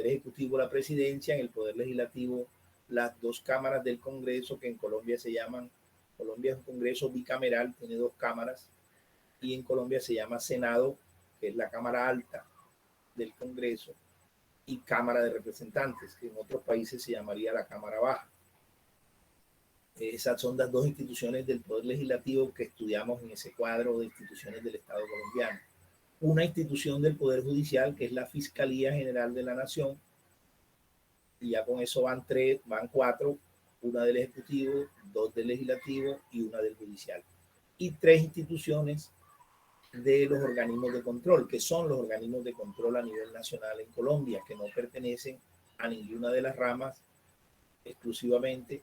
Poder Ejecutivo la presidencia, en el Poder Legislativo las dos cámaras del Congreso, que en Colombia se llaman, Colombia es un Congreso bicameral, tiene dos cámaras, y en Colombia se llama Senado, que es la Cámara Alta del Congreso, y Cámara de Representantes, que en otros países se llamaría la Cámara Baja. Esas son las dos instituciones del Poder Legislativo que estudiamos en ese cuadro de instituciones del Estado colombiano. Una institución del Poder Judicial, que es la Fiscalía General de la Nación, y ya con eso van cuatro, una del Ejecutivo, dos del Legislativo y una del Judicial. Y tres instituciones de los organismos de control, que son los organismos de control a nivel nacional en Colombia, que no pertenecen a ninguna de las ramas exclusivamente,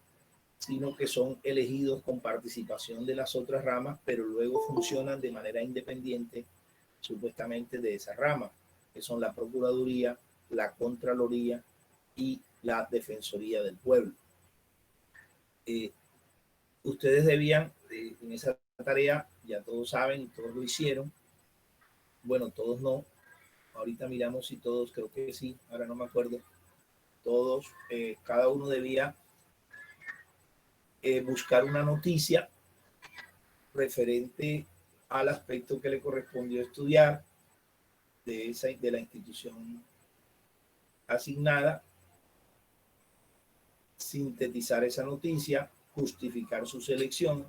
sino que son elegidos con participación de las otras ramas, pero luego funcionan de manera independiente, supuestamente, de esa rama, que son la Procuraduría, la Contraloría y la Defensoría del Pueblo. Ustedes debían, en esa tarea, ya todos saben, todos lo hicieron, bueno, todos no, ahorita miramos si todos, creo que sí, ahora no me acuerdo, todos, cada uno debía buscar una noticia referente al aspecto que le correspondió estudiar de la institución asignada, sintetizar esa noticia, justificar su selección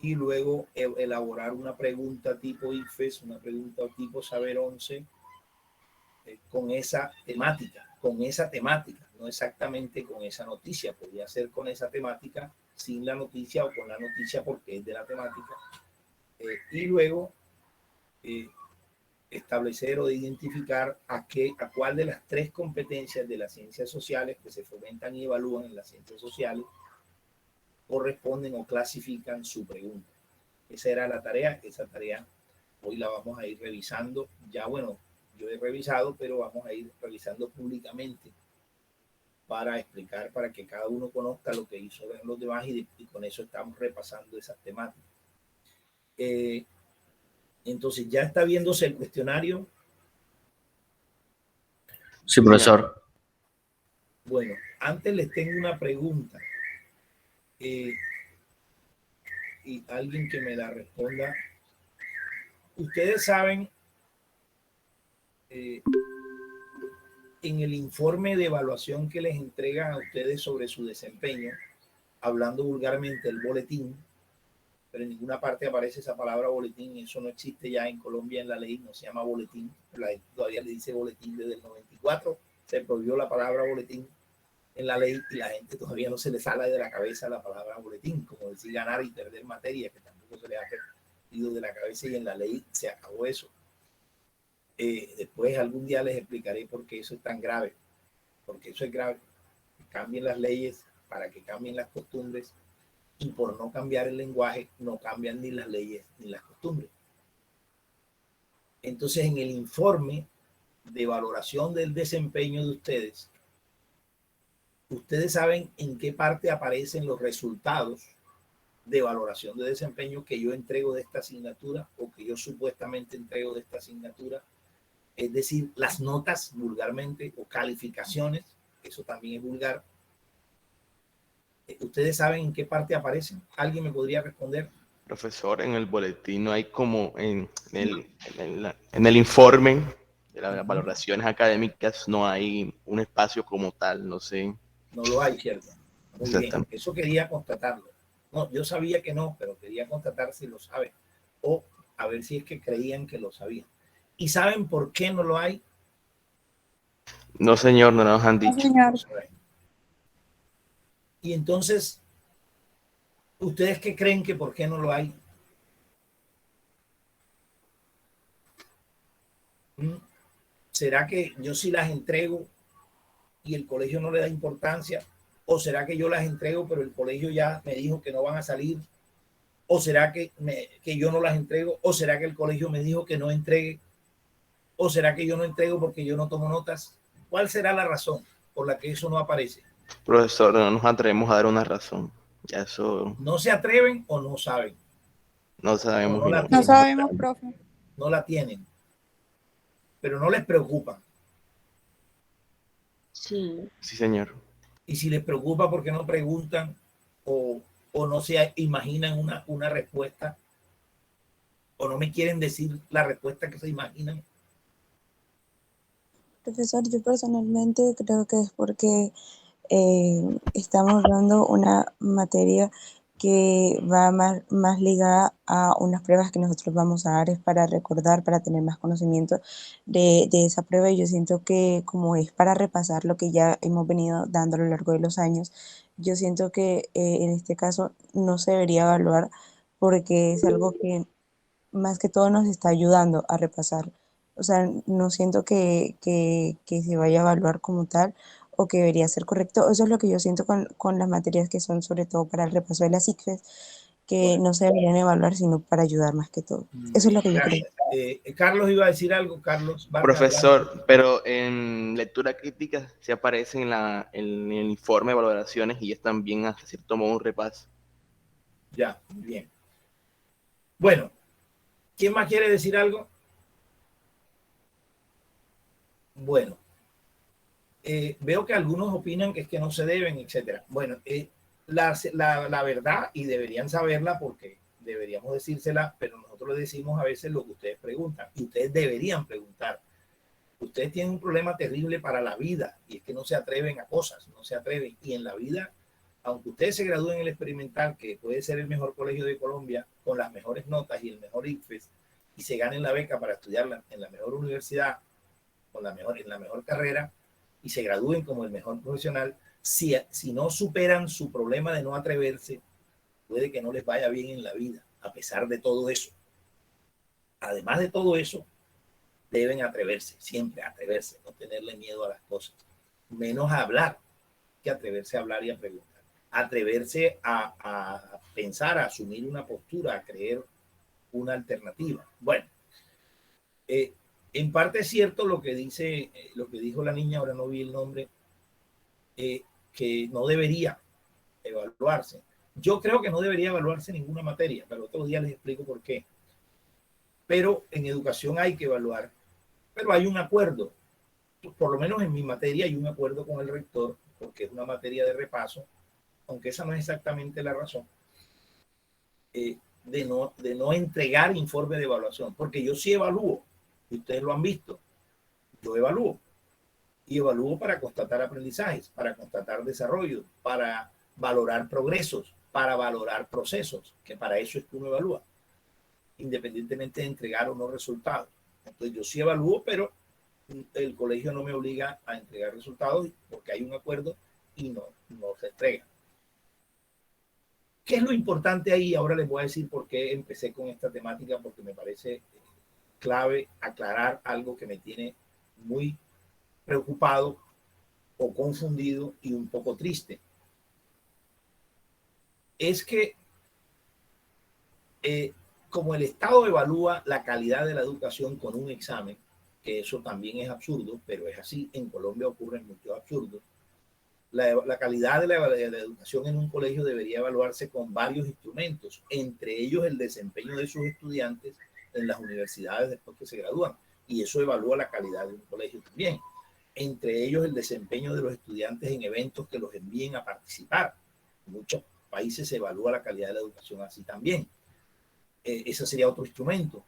y luego elaborar una pregunta tipo IFES, una pregunta tipo Saber 11 con esa temática, no exactamente con esa noticia, podría ser con esa temática, sin la noticia o con la noticia porque es de la temática, y luego establecer o de identificar a cuál de las tres competencias de las ciencias sociales que se fomentan y evalúan en las ciencias sociales corresponden o clasifican su pregunta. Esa era la tarea, esa tarea hoy la vamos a ir revisando, ya bueno, yo he revisado, pero vamos a ir revisando públicamente para explicar, para que cada uno conozca lo que hizo los demás y con eso estamos repasando esas temáticas. Entonces, ¿ya está viéndose el cuestionario? Sí, profesor. Bueno, antes les tengo una pregunta. Y alguien que me la responda. Ustedes saben, en el informe de evaluación que les entregan a ustedes sobre su desempeño, hablando vulgarmente el boletín, pero en ninguna parte aparece esa palabra boletín, eso no existe ya en Colombia en la ley, no se llama boletín, todavía le dice boletín desde el 94, se prohibió la palabra boletín en la ley y la gente todavía no se le sale de la cabeza la palabra boletín, como decir ganar y perder materia, que tampoco se le ha perdido de la cabeza, y en la ley se acabó eso. Después algún día les explicaré por qué eso es tan grave, porque eso es grave. Cambien las leyes para que cambien las costumbres, y por no cambiar el lenguaje no cambian ni las leyes ni las costumbres. Entonces, en el informe de valoración del desempeño de ustedes, ustedes saben en qué parte aparecen los resultados de valoración de desempeño que yo entrego de esta asignatura o que yo supuestamente entrego de esta asignatura, es decir, las notas vulgarmente o calificaciones, eso también es vulgar. ¿Ustedes saben en qué parte aparecen? ¿Alguien me podría responder? Profesor, en el boletín no hay como en el informe de las valoraciones académicas, no hay un espacio como tal, no sé. No lo hay, ¿cierto? Muy bien, eso quería constatarlo. No, yo sabía que no, pero quería constatar si lo saben o a ver si es que creían que lo sabían. ¿Y saben por qué no lo hay? No, señor, no nos han dicho. No, señor. Y entonces, ¿ustedes qué creen que por qué no lo hay? ¿Será que yo sí las entrego y el colegio no le da importancia? ¿O será que yo las entrego pero el colegio ya me dijo que no van a salir? ¿O será que yo no las entrego? ¿O será que el colegio me dijo que no entregue? ¿O será que yo no entrego porque yo no tomo notas? ¿Cuál será la razón por la que eso no aparece? Profesor, no nos atrevemos a dar una razón. Ya eso... ¿No se atreven o no saben? No sabemos. No sabemos, profe. No la tienen. Pero no les preocupa. Sí. Sí, señor. Y si les preocupa, ¿por qué no preguntan o no se imaginan una respuesta o no me quieren decir la respuesta que se imaginan? Profesor, yo personalmente creo que es porque estamos dando una materia que va más ligada a unas pruebas que nosotros vamos a dar, es para recordar, para tener más conocimiento de esa prueba, y yo siento que como es para repasar lo que ya hemos venido dando a lo largo de los años, yo siento que en este caso no se debería evaluar porque es algo que más que todo nos está ayudando a repasar. O sea, no siento que se vaya a evaluar como tal o que debería ser correcto. Eso es lo que yo siento con las materias que son sobre todo para el repaso de las ICFES, que Bueno, no se deberían evaluar sino para ayudar más que todo. Eso es lo que yo creo. gracias. Carlos iba a decir algo. Carlos Vargas, adelante. Profesor, pero en lectura crítica se aparece en el informe de valoraciones y es también hasta cierto modo un repaso. Ya, bien. Bueno, ¿quién más quiere decir algo? Bueno, veo que algunos opinan que es que no se deben, etcétera. Bueno, la verdad, y deberían saberla porque deberíamos decírsela, pero nosotros les decimos a veces lo que ustedes preguntan, y ustedes deberían preguntar. Ustedes tienen un problema terrible para la vida, y es que no se atreven a cosas, no se atreven. Y en la vida, aunque ustedes se gradúen en el experimental, que puede ser el mejor colegio de Colombia, con las mejores notas y el mejor ICFES, y se ganen la beca para estudiar en la mejor universidad, en la mejor carrera, y se gradúen como el mejor profesional, si no superan su problema de no atreverse, puede que no les vaya bien en la vida, a pesar de todo eso. Además de todo eso, deben atreverse, siempre atreverse, no tenerle miedo a las cosas, menos a hablar, que atreverse a hablar y a preguntar, atreverse a pensar, a asumir una postura, a creer una alternativa. Bueno, en parte es cierto lo que dice, lo que dijo la niña, ahora no vi el nombre, que no debería evaluarse. Yo creo que no debería evaluarse ninguna materia, pero otro día les explico por qué. Pero en educación hay que evaluar, pero hay un acuerdo. Por lo menos en mi materia hay un acuerdo con el rector, porque es una materia de repaso, aunque esa no es exactamente la razón, de no entregar informe de evaluación, porque yo sí evalúo, y ustedes lo han visto, yo evalúo, y evalúo para constatar aprendizajes, para constatar desarrollo, para valorar progresos, para valorar procesos, que para eso es que uno evalúa, independientemente de entregar o no resultados. Entonces yo sí evalúo, pero el colegio no me obliga a entregar resultados porque hay un acuerdo y no se entrega. ¿Qué es lo importante ahí? Ahora les voy a decir por qué empecé con esta temática, porque me parece clave aclarar algo que me tiene muy preocupado o confundido y un poco triste. Es que como el Estado evalúa la calidad de la educación con un examen, que eso también es absurdo, pero es así, en Colombia ocurren muchos absurdos, la calidad de la educación en un colegio debería evaluarse con varios instrumentos, entre ellos el desempeño de sus estudiantes en las universidades después que se gradúan, y eso evalúa la calidad de un colegio también. Entre ellos el desempeño de los estudiantes en eventos que los envíen a participar. En muchos países se evalúa la calidad de la educación así también. Ese sería otro instrumento.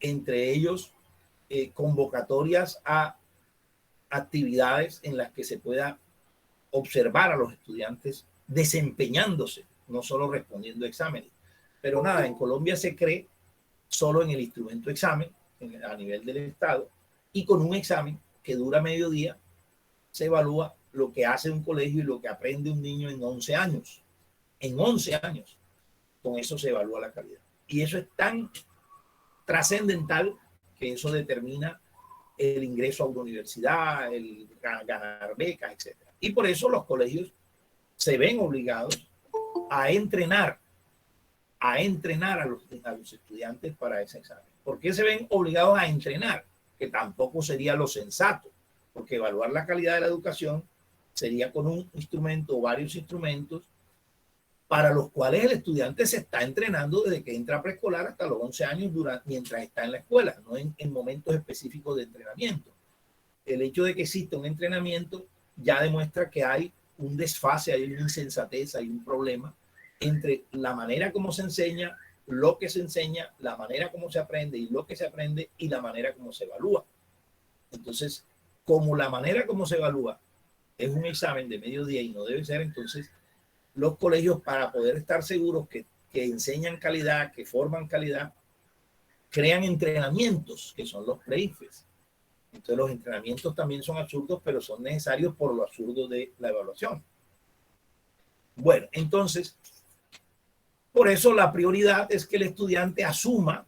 Entre ellos, convocatorias a actividades en las que se pueda observar a los estudiantes desempeñándose, no solo respondiendo exámenes. Pero nada, en Colombia se cree solo en el instrumento examen a nivel del Estado, y con un examen que dura medio día se evalúa lo que hace un colegio y lo que aprende un niño en 11 años. En 11 años, con eso se evalúa la calidad. Y eso es tan trascendental que eso determina el ingreso a una universidad, el ganar becas, etc. Y por eso los colegios se ven obligados a entrenar a los estudiantes para ese examen. ¿Por qué se ven obligados a entrenar? Que tampoco sería lo sensato, porque evaluar la calidad de la educación sería con un instrumento o varios instrumentos para los cuales el estudiante se está entrenando desde que entra a preescolar hasta los 11 años mientras está en la escuela, no en momentos específicos de entrenamiento. El hecho de que exista un entrenamiento ya demuestra que hay un desfase, hay una insensatez, hay un problema entre la manera como se enseña, lo que se enseña, la manera como se aprende y lo que se aprende y la manera como se evalúa. Entonces, como la manera como se evalúa es un examen de mediodía y no debe ser, entonces los colegios, para poder estar seguros que enseñan calidad, que forman calidad, crean entrenamientos que son los pre-ICFES. Entonces los entrenamientos también son absurdos, pero son necesarios por lo absurdo de la evaluación. Bueno, entonces, por eso la prioridad es que el estudiante asuma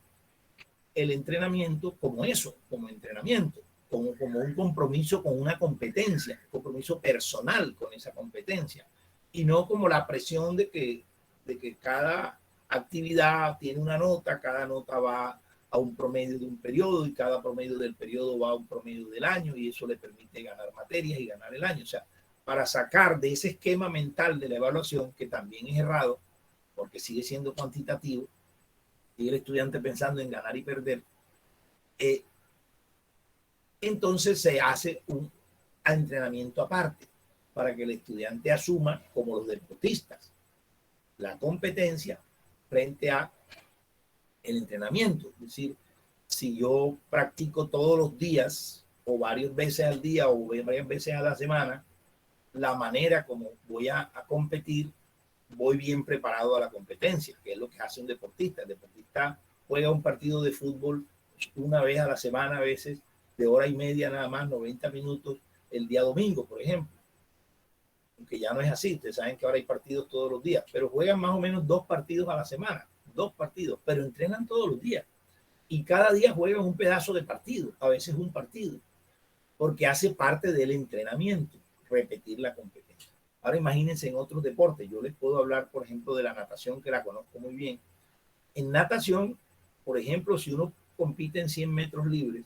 el entrenamiento como eso, como entrenamiento, como un compromiso con una competencia, un compromiso personal con esa competencia, y no como la presión de que cada actividad tiene una nota, cada nota va a un promedio de un periodo y cada promedio del periodo va a un promedio del año y eso le permite ganar materias y ganar el año. O sea, para sacar de ese esquema mental de la evaluación, que también es errado, porque sigue siendo cuantitativo, y el estudiante pensando en ganar y perder, entonces se hace un entrenamiento aparte para que el estudiante asuma, como los deportistas, la competencia frente a el entrenamiento. Es decir, si yo practico todos los días o varias veces al día o varias veces a la semana, la manera como voy a competir, voy bien preparado a la competencia, que es lo que hace un deportista. El deportista juega un partido de fútbol una vez a la semana, a veces de hora y media nada más, 90 minutos el día domingo, por ejemplo. Aunque ya no es así, ustedes saben que ahora hay partidos todos los días, pero juegan más o menos 2 partidos a la semana, 2 partidos, pero entrenan todos los días. Y cada día juegan un pedazo de partido, a veces un partido, porque hace parte del entrenamiento, repetir la competencia. Ahora imagínense en otros deportes, yo les puedo hablar, por ejemplo, de la natación, que la conozco muy bien. En natación, por ejemplo, si uno compite en 100 metros libres,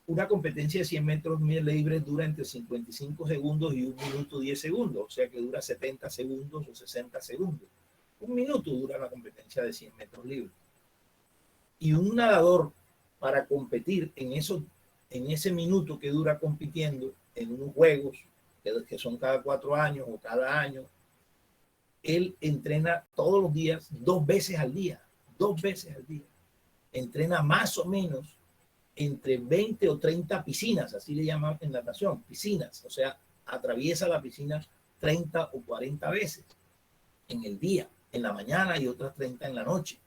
una competencia de 100 metros libres dura entre 55 segundos y 1 minuto 10 segundos, o sea que dura 70 segundos o 60 segundos. 1 minuto dura la competencia de 100 metros libres. Y un nadador, para competir en ese minuto que dura compitiendo en unos juegos que son cada 4 años o cada año, él entrena todos los días, 2 veces al día, 2 veces al día. Entrena más o menos entre 20 o 30 piscinas, así le llaman en natación, piscinas, o sea, atraviesa la piscina 30 o 40 veces en el día, en la mañana y otras 30 en la noche.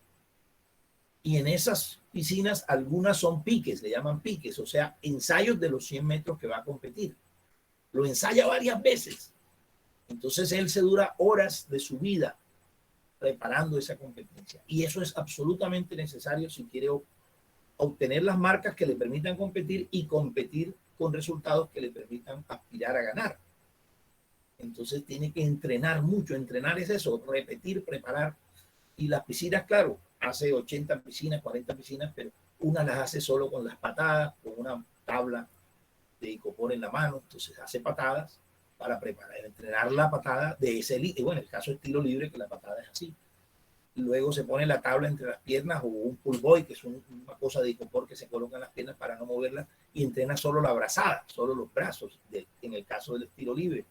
Y en esas piscinas algunas son piques, le llaman piques, o sea, ensayos de los 100 metros que va a competir. Lo ensaya varias veces. Entonces él se dura horas de su vida preparando esa competencia. Y eso es absolutamente necesario si quiere obtener las marcas que le permitan competir y competir con resultados que le permitan aspirar a ganar. Entonces tiene que entrenar mucho. Entrenar es eso, repetir, preparar. Y las piscinas, claro, hace 80 piscinas, 40 piscinas, pero unas las hace solo con las patadas, con una tabla de icopor en la mano. Entonces hace patadas para preparar, entrenar la patada de ese, y bueno, el caso es tiro libre, que la patada es así. Luego se pone la tabla entre las piernas o un pull boy, que es una cosa de icopor que se coloca en las piernas para no moverlas, y entrena solo la brazada, solo los brazos, en el caso del tiro libre.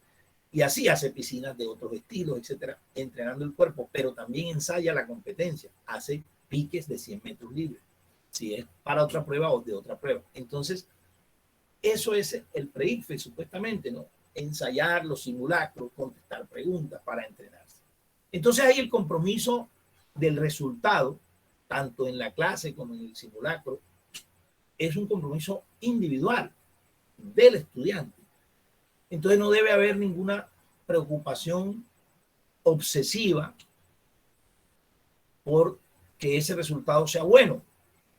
Y así hace piscinas de otros estilos, etcétera, entrenando el cuerpo, pero también ensaya la competencia, hace piques de 100 metros libres, si es para otra prueba o de otra prueba. Entonces, eso es el pre-ICFES, supuestamente, ¿no? Ensayar los simulacros, contestar preguntas para entrenarse. Entonces, hay el compromiso del resultado, tanto en la clase como en el simulacro, es un compromiso individual del estudiante. Entonces no debe haber ninguna preocupación obsesiva por que ese resultado sea bueno,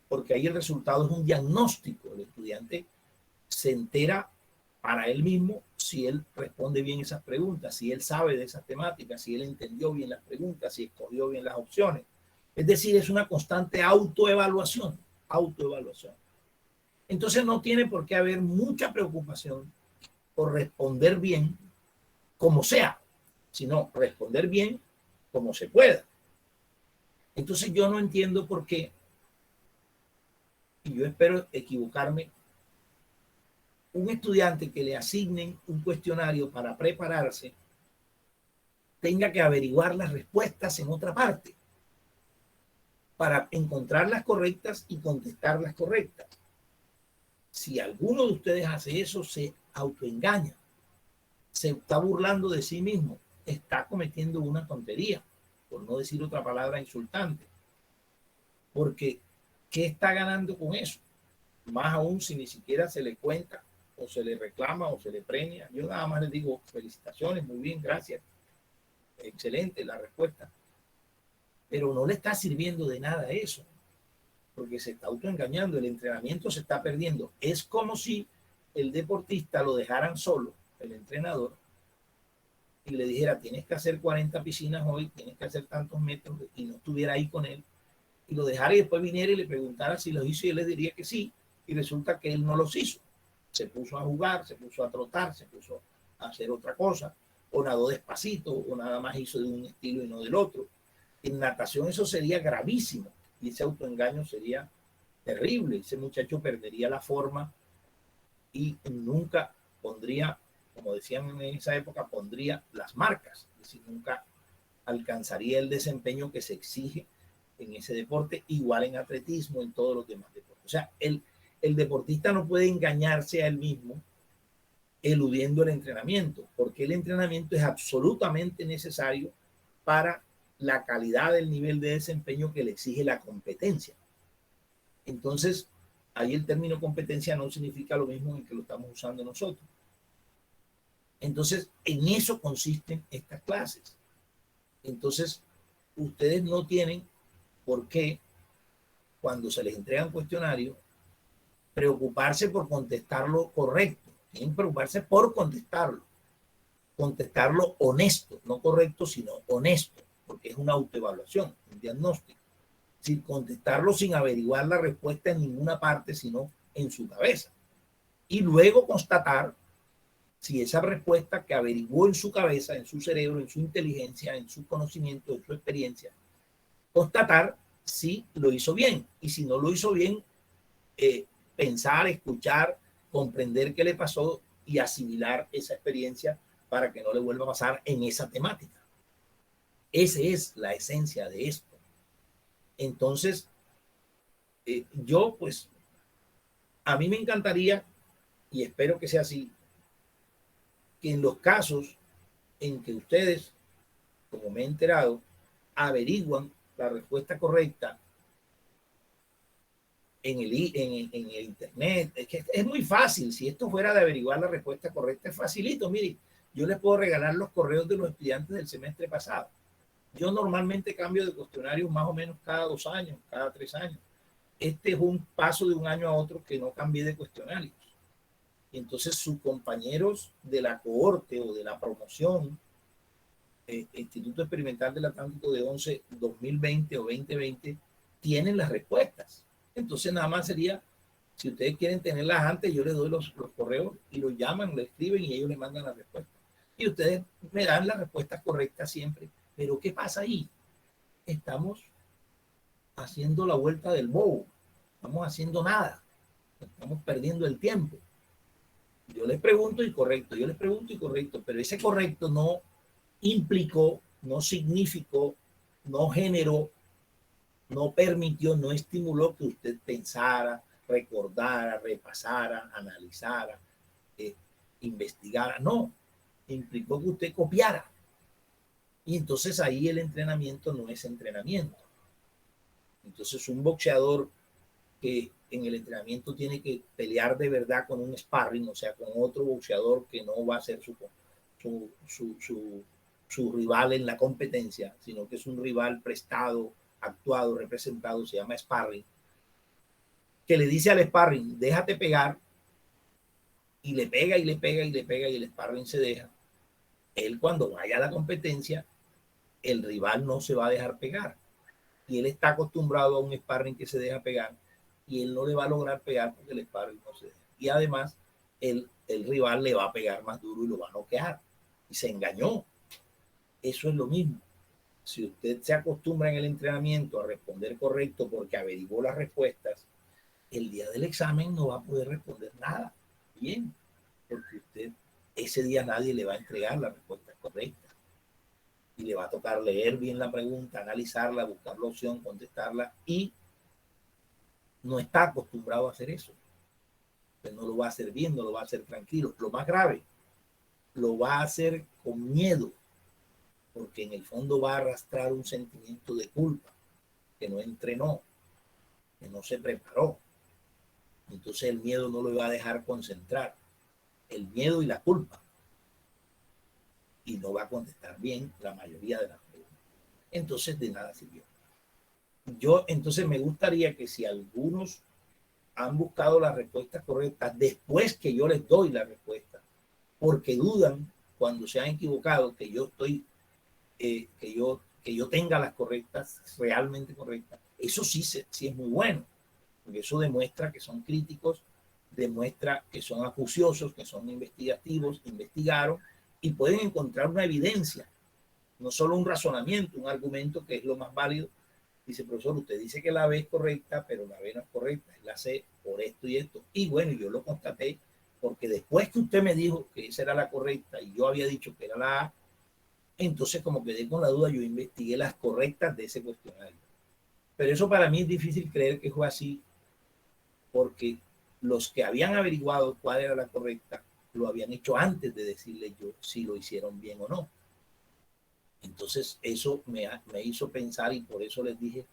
porque ahí el resultado es un diagnóstico. El estudiante se entera para él mismo si él responde bien esas preguntas, si él sabe de esas temáticas, si él entendió bien las preguntas, si escogió bien las opciones. Es decir, es una constante autoevaluación, autoevaluación. Entonces no tiene por qué haber mucha preocupación por responder bien como sea, sino responder bien como se pueda. Entonces yo no entiendo por qué, y yo espero equivocarme, un estudiante que le asignen un cuestionario para prepararse tenga que averiguar las respuestas en otra parte para encontrar las correctas y contestar las correctas. Si alguno de ustedes hace eso, se autoengaña, se está burlando de sí mismo, está cometiendo una tontería, por no decir otra palabra insultante. Porque, ¿qué está ganando con eso? Más aún si ni siquiera se le cuenta o se le reclama o se le premia. Yo nada más les digo felicitaciones, muy bien, gracias, excelente la respuesta. Pero no le está sirviendo de nada eso, porque se está autoengañando, el entrenamiento se está perdiendo. Es como si el deportista lo dejaran solo, el entrenador, y le dijera, tienes que hacer 40 piscinas hoy, tienes que hacer tantos metros, y no estuviera ahí con él, y lo dejara y después viniera y le preguntara si los hizo y él le diría que sí, y resulta que él no los hizo. Se puso a jugar, se puso a trotar, se puso a hacer otra cosa, o nadó despacito, o nada más hizo de un estilo y no del otro. En natación eso sería gravísimo, y ese autoengaño sería terrible. Ese muchacho perdería la forma y nunca pondría, como decían en esa época, pondría las marcas, es decir, nunca alcanzaría el desempeño que se exige en ese deporte, igual en atletismo, en todos los demás deportes. O sea, el deportista no puede engañarse a él mismo eludiendo el entrenamiento, porque el entrenamiento es absolutamente necesario para la calidad del nivel de desempeño que le exige la competencia. Entonces, ahí el término competencia no significa lo mismo en que lo estamos usando nosotros. Entonces, en eso consisten estas clases. Entonces, ustedes no tienen por qué, cuando se les entregan cuestionarios, preocuparse por contestarlo correcto. Tienen que preocuparse por contestarlo honesto, no correcto, sino honesto, porque es una autoevaluación, un diagnóstico. Sin contestarlo sin averiguar la respuesta en ninguna parte, sino en su cabeza. Y luego constatar si esa respuesta que averiguó en su cabeza, en su cerebro, en su inteligencia, en su conocimiento, en su experiencia, constatar si lo hizo bien. Y si no lo hizo bien, pensar, escuchar, comprender qué le pasó y asimilar esa experiencia para que no le vuelva a pasar en esa temática. Esa es la esencia de esto. Entonces, yo pues, a mí me encantaría, y espero que sea así, que en los casos en que ustedes, como me he enterado, averiguan la respuesta correcta en el internet. Es que es muy fácil. Si esto fuera de averiguar la respuesta correcta, es facilito. Mire, yo les puedo regalar los correos de los estudiantes del semestre pasado. Yo normalmente cambio de cuestionarios más o menos cada 2 años, cada 3 años. Este es un paso de un año a otro que no cambié de cuestionarios. Y entonces sus compañeros de la cohorte o de la promoción, Instituto Experimental del Atlántico de 11, 2020 o 2020, tienen las respuestas. Entonces nada más sería, si ustedes quieren tenerlas antes, yo les doy los correos y los llaman, lo escriben y ellos le mandan la respuesta. Y ustedes me dan las respuestas correctas siempre. Pero ¿qué pasa ahí? Estamos haciendo la vuelta del bobo, estamos haciendo nada, estamos perdiendo el tiempo. Yo les pregunto y correcto, yo les pregunto y correcto, pero ese correcto no implicó, no significó, no generó, no permitió, no estimuló que usted pensara, recordara, repasara, analizara, investigara. No, implicó que usted copiara. Y entonces ahí el entrenamiento no es entrenamiento. Entonces un boxeador que en el entrenamiento tiene que pelear de verdad con un sparring, o sea, con otro boxeador que no va a ser su rival en la competencia, sino que es un rival prestado, actuado, representado, se llama sparring, que le dice al sparring, déjate pegar, y le pega y le pega y le pega y el sparring se deja. Él cuando vaya a la competencia, el rival no se va a dejar pegar. Y él está acostumbrado a un sparring que se deja pegar y él no le va a lograr pegar porque el sparring no se deja. Y además, el rival le va a pegar más duro y lo va a noquear. Y se engañó. Eso es lo mismo. Si usted se acostumbra en el entrenamiento a responder correcto porque averiguó las respuestas, el día del examen no va a poder responder nada bien, porque usted ese día nadie le va a entregar la respuesta correcta. Y le va a tocar leer bien la pregunta, analizarla, buscar la opción, contestarla, y no está acostumbrado a hacer eso. Pues no lo va a hacer bien, no lo va a hacer tranquilo. Lo más grave, lo va a hacer con miedo, porque en el fondo va a arrastrar un sentimiento de culpa, que no entrenó, que no se preparó. Entonces el miedo no lo va a dejar concentrar. El miedo y la culpa. Y no va a contestar bien la mayoría de las preguntas. Entonces de nada sirvió. Yo entonces me gustaría que si algunos han buscado las respuestas correctas después que yo les doy la respuesta, porque dudan cuando se han equivocado que yo estoy, que yo tenga las correctas, realmente correctas, eso sí, sí es muy bueno, porque eso demuestra que son críticos, demuestra que son acuciosos, que son investigativos, investigaron y pueden encontrar una evidencia, no solo un razonamiento, un argumento que es lo más válido. Dice, profesor, usted dice que la B es correcta, pero la B no es correcta, es la C por esto y esto. Y bueno, yo lo constaté porque después que usted me dijo que esa era la correcta y yo había dicho que era la A, entonces como quedé con la duda, yo investigué las correctas de ese cuestionario. Pero eso para mí es difícil creer que fue así, porque los que habían averiguado cuál era la correcta lo habían hecho antes de decirle yo si lo hicieron bien o no. Entonces eso me hizo pensar, y por eso les dije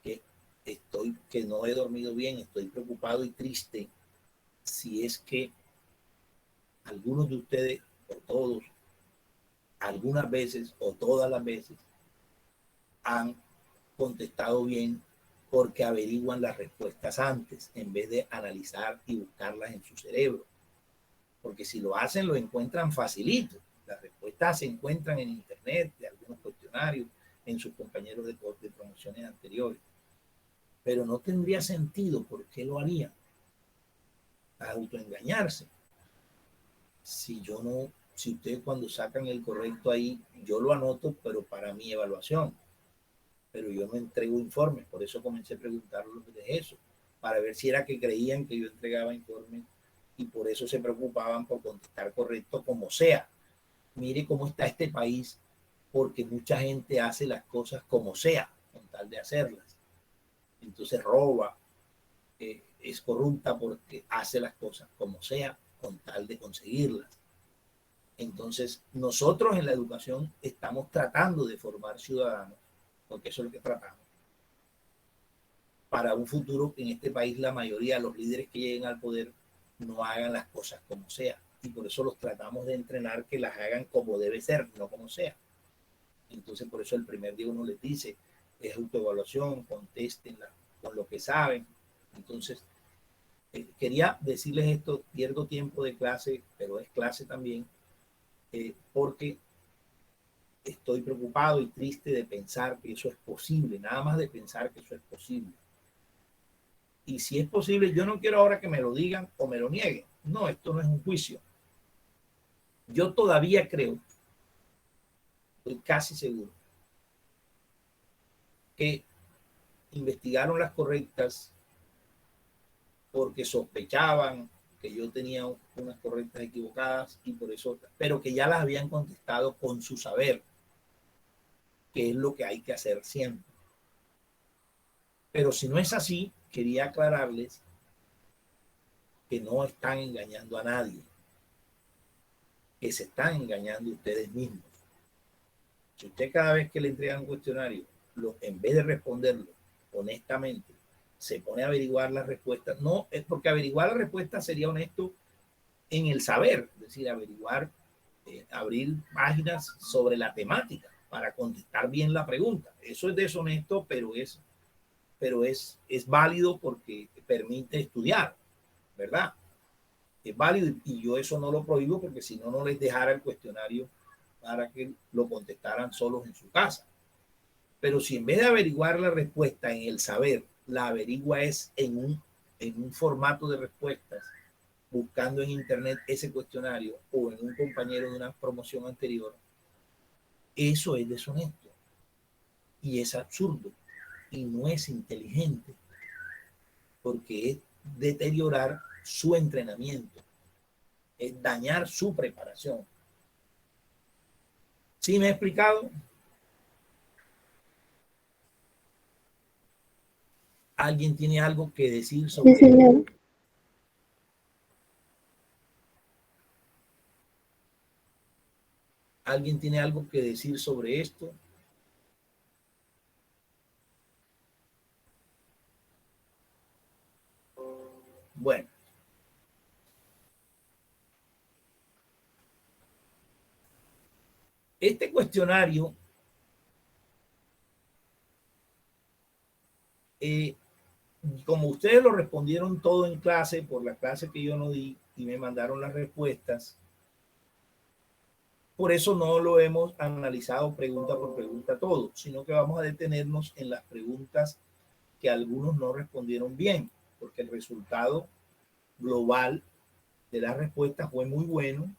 que no he dormido bien, estoy preocupado y triste si es que algunos de ustedes, o todos, algunas veces o todas las veces, han contestado bien porque averiguan las respuestas antes en vez de analizar y buscarlas en su cerebro. Porque si lo hacen, lo encuentran facilito. Las respuestas se encuentran en internet, de algunos cuestionarios, en sus compañeros de promociones anteriores. Pero no tendría sentido. ¿Por qué lo harían? A autoengañarse. Si ustedes cuando sacan el correcto ahí, yo lo anoto, pero para mi evaluación. Pero yo no entrego informes. Por eso comencé a preguntarles de eso, para ver si era que creían que yo entregaba informes y por eso se preocupaban por contestar correcto como sea. Mire cómo está este país, porque mucha gente hace las cosas como sea, con tal de hacerlas. Entonces roba, es corrupta porque hace las cosas como sea, con tal de conseguirlas. Entonces, nosotros en la educación estamos tratando de formar ciudadanos, porque eso es lo que tratamos, para un futuro que en este país la mayoría de los líderes que lleguen al poder no hagan las cosas como sea. Y por eso los tratamos de entrenar que las hagan como debe ser, no como sea. Entonces, por eso el primer día uno les dice, es autoevaluación, contéstenla con lo que saben. Entonces, quería decirles esto, pierdo tiempo de clase, pero es clase también, porque estoy preocupado y triste de pensar que eso es posible, nada más de pensar que eso es posible. Y si es posible, yo no quiero ahora que me lo digan o me lo nieguen. No, esto no es un juicio. Yo todavía creo, estoy casi seguro, que investigaron las correctas porque sospechaban que yo tenía unas correctas equivocadas y por eso, pero que ya las habían contestado con su saber, que es lo que hay que hacer siempre. Pero si no es así, quería aclararles que no están engañando a nadie, que se están engañando ustedes mismos. Si usted cada vez que le entregan un cuestionario, en vez de responderlo honestamente, se pone a averiguar las respuestas, no es porque averiguar la respuesta sería honesto en el saber, es decir, averiguar, abrir páginas sobre la temática para contestar bien la pregunta. Eso es deshonesto, pero es válido porque permite estudiar, ¿verdad? Es válido y yo eso no lo prohíbo porque si no, no les dejara el cuestionario para que lo contestaran solos en su casa. Pero si en vez de averiguar la respuesta en el saber, la averigua es en un formato de respuestas, buscando en internet ese cuestionario o en un compañero de una promoción anterior, eso es deshonesto y es absurdo y no es inteligente porque es deteriorar su entrenamiento dañar su preparación. ¿Sí me he explicado? ¿Alguien tiene algo que decir sobre Sí, señor. esto? ¿Alguien tiene algo que decir sobre esto? Bueno. Este cuestionario como ustedes lo respondieron todo en clase, por la clase que yo no di, y me mandaron las respuestas, por eso no lo hemos analizado pregunta por pregunta todo, sino que vamos a detenernos en las preguntas que algunos no respondieron bien, porque el resultado global de las respuestas fue muy bueno,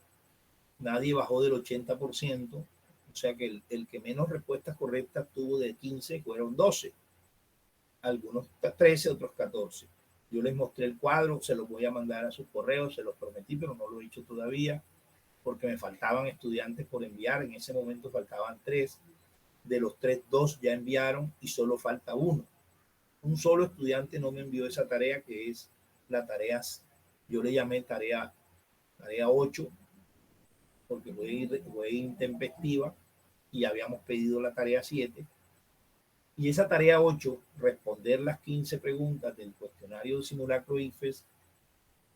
nadie bajó del 80%, o sea que el que menos respuestas correctas tuvo de 15 fueron 12, algunos 13, otros 14. Yo les mostré el cuadro, se los voy a mandar a sus correos, se los prometí, pero no lo he hecho todavía, porque me faltaban estudiantes por enviar. En ese momento faltaban 3. De los 3, 2 ya enviaron y solo falta 1. Un solo estudiante no me envió esa tarea, que es la tarea, yo le llamé tarea 8, porque fue intempestiva y habíamos pedido la tarea 7. Y esa tarea 8, responder las 15 preguntas del cuestionario de simulacro IFES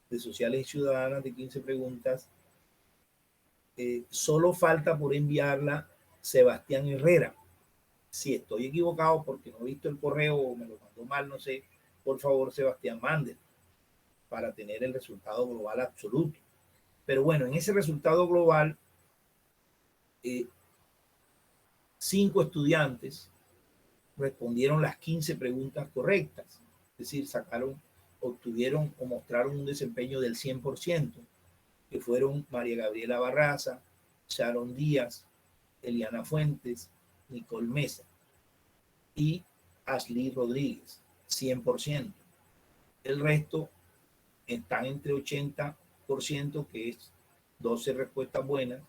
de sociales y ciudadanas de 15 preguntas, solo falta por enviarla Sebastián Herrera. Si estoy equivocado porque no he visto el correo o me lo mandó mal, no sé, por favor, Sebastián, mande para tener el resultado global absoluto. Pero bueno, en ese resultado global, 5 estudiantes respondieron las 15 preguntas correctas, es decir, obtuvieron o mostraron un desempeño del 100%, que fueron María Gabriela Barraza, Sharon Díaz, Eliana Fuentes, Nicole Mesa y Ashley Rodríguez, 100%. El resto están entre 80%, que es 12 respuestas buenas,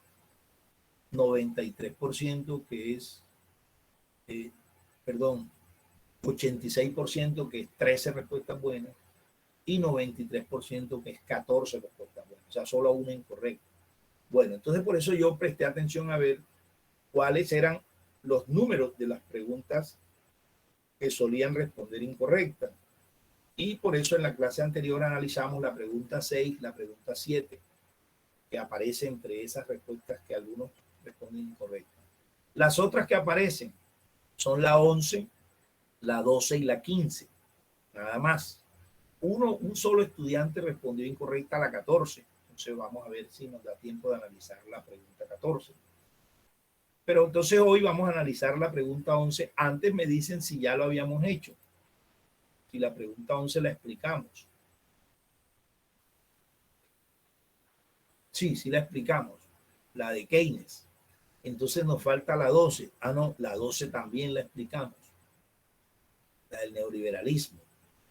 93%, que es, perdón, 86%, que es 13 respuestas buenas, y 93%, que es 14 respuestas buenas, o sea, solo una incorrecta. Bueno, entonces por eso yo presté atención a ver cuáles eran los números de las preguntas que solían responder incorrectas. Y por eso en la clase anterior analizamos la pregunta 6, la pregunta 7, que aparece entre esas respuestas que algunos responden incorrectas. Las otras que aparecen son la 11, la 12 y la 15, nada más. Un solo estudiante respondió incorrecta a la 14. Entonces vamos a ver si nos da tiempo de analizar la pregunta 14. Pero entonces hoy vamos a analizar la pregunta 11. Antes me dicen si ya lo habíamos hecho. Si la pregunta 11 la explicamos. Sí, sí la explicamos. La de Keynes. Entonces nos falta la 12. Ah, no, la 12 también la explicamos. La del neoliberalismo.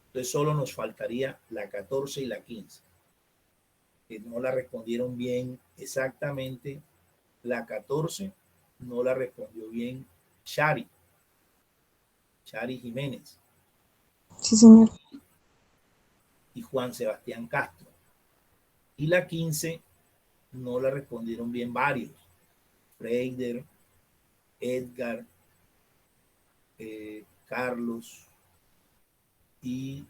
Entonces solo nos faltaría la 14 y la 15. Que no la respondieron bien exactamente. La 14 no la respondió bien Shari Jiménez. Sí, señor. Y Juan Sebastián Castro. Y la 15 no la respondieron bien varios. Freider, Edgar, Carlos y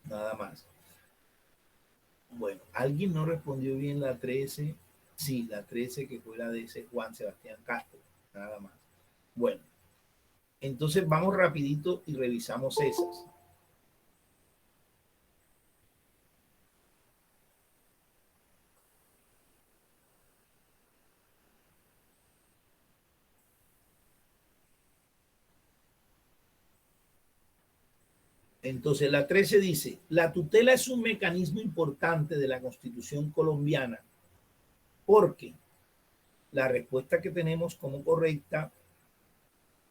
nada más. Bueno, ¿alguien no respondió bien la 13? Sí, la 13, que fue la de ese Juan Sebastián Castro, nada más. Bueno, entonces vamos rapidito y revisamos esas. Entonces la 13 dice, la tutela es un mecanismo importante de la Constitución colombiana porque la respuesta que tenemos como correcta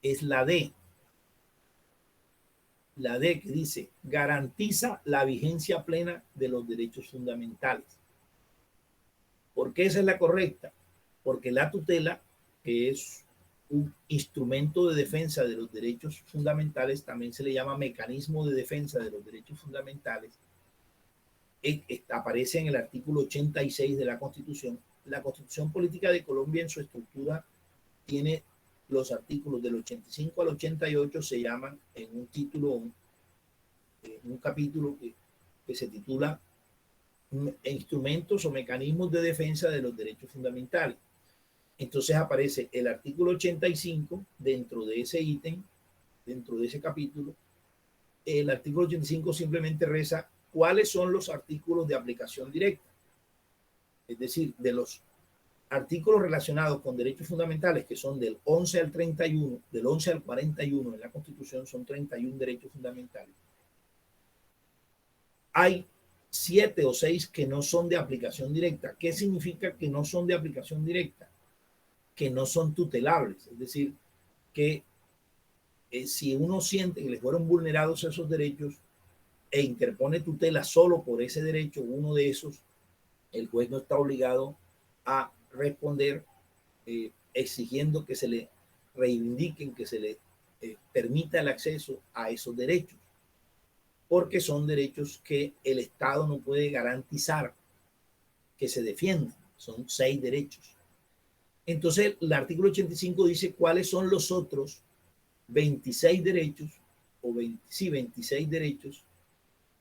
es la D. La D, que dice, garantiza la vigencia plena de los derechos fundamentales. ¿Por qué esa es la correcta? Porque la tutela, que es un instrumento de defensa de los derechos fundamentales, también se le llama mecanismo de defensa de los derechos fundamentales, aparece en el artículo 86 de la Constitución. La Constitución Política de Colombia en su estructura tiene los artículos del 85 al 88, se llaman en un título, en un capítulo que se titula Instrumentos o mecanismos de defensa de los derechos fundamentales. Entonces aparece el artículo 85 dentro de ese ítem, dentro de ese capítulo. El artículo 85 simplemente reza cuáles son los artículos de aplicación directa. Es decir, de los artículos relacionados con derechos fundamentales, que son del 11 al 31, del 11 al 41 en la Constitución, son 31 derechos fundamentales. Hay 7 o 6 que no son de aplicación directa. ¿Qué significa que no son de aplicación directa? Que no son tutelables. Es decir, que si uno siente que le fueron vulnerados esos derechos e interpone tutela solo por ese derecho, uno de esos, el juez no está obligado a responder exigiendo que se le reivindiquen, que se le permita el acceso a esos derechos, porque son derechos que el Estado no puede garantizar que se defiendan. Son 6 derechos. Entonces, el artículo 85 dice cuáles son los otros 26 derechos, o 26 derechos,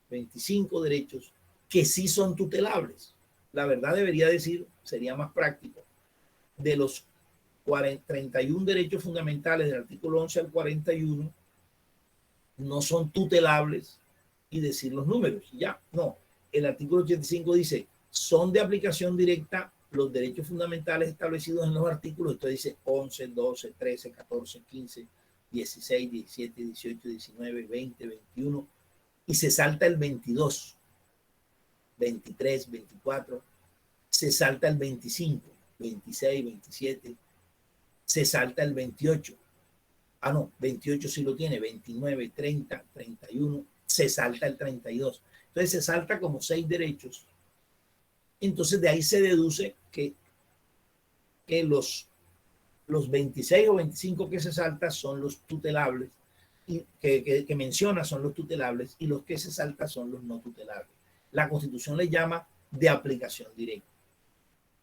25 derechos, que sí son tutelables. La verdad debería decir, sería más práctico, de los 31 derechos fundamentales del artículo 11 al 41, no son tutelables y decir los números. Ya, no. El artículo 85 dice, son de aplicación directa los derechos fundamentales establecidos en los artículos. Esto dice 11, 12, 13, 14, 15, 16, 17, 18, 19, 20, 21, y se salta el 22, 23, 24, se salta el 25, 26, 27, se salta el 28. Ah, no, 28 sí lo tiene, 29, 30, 31, se salta el 32. Entonces se salta como 6 derechos. Entonces de ahí se deduce que los 26 o 25 que se salta son los tutelables, y que menciona son los tutelables, y los que se salta son los no tutelables. La Constitución le llama de aplicación directa.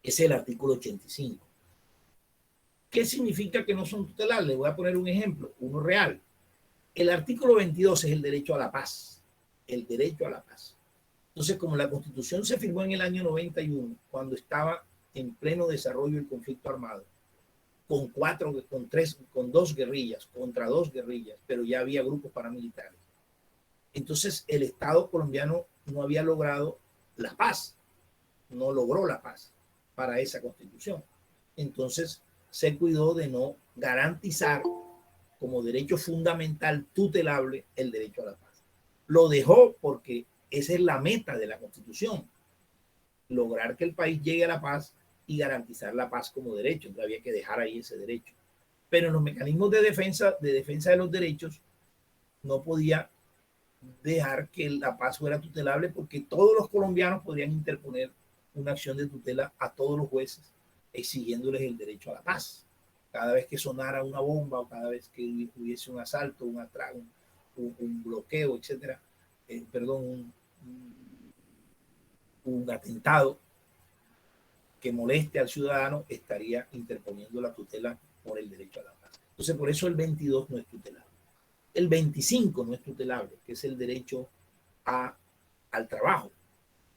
Es el artículo 85. ¿Qué significa que no son tutelables? Les voy a poner un ejemplo, uno real. El artículo 22 es el derecho a la paz. El derecho a la paz. Entonces, como la Constitución se firmó en el año 91, cuando estaba en pleno desarrollo el conflicto armado, con 2 guerrillas, contra 2 guerrillas, pero ya había grupos paramilitares. Entonces, el Estado colombiano no había logrado la paz, no logró la paz para esa Constitución. Entonces, se cuidó de no garantizar como derecho fundamental tutelable el derecho a la paz. Lo dejó porque esa es la meta de la Constitución, lograr que el país llegue a la paz y garantizar la paz como derecho. Entonces había que dejar ahí ese derecho. Pero en los mecanismos de defensa de los derechos no podía dejar que la paz fuera tutelable, porque todos los colombianos podrían interponer una acción de tutela a todos los jueces exigiéndoles el derecho a la paz. Cada vez que sonara una bomba o cada vez que hubiese un asalto, un bloqueo, etcétera, un atentado que moleste al ciudadano, estaría interponiendo la tutela por el derecho a la paz. Entonces, por eso el 22 no es tutelable. El 25 no es tutelable, que es el derecho al trabajo.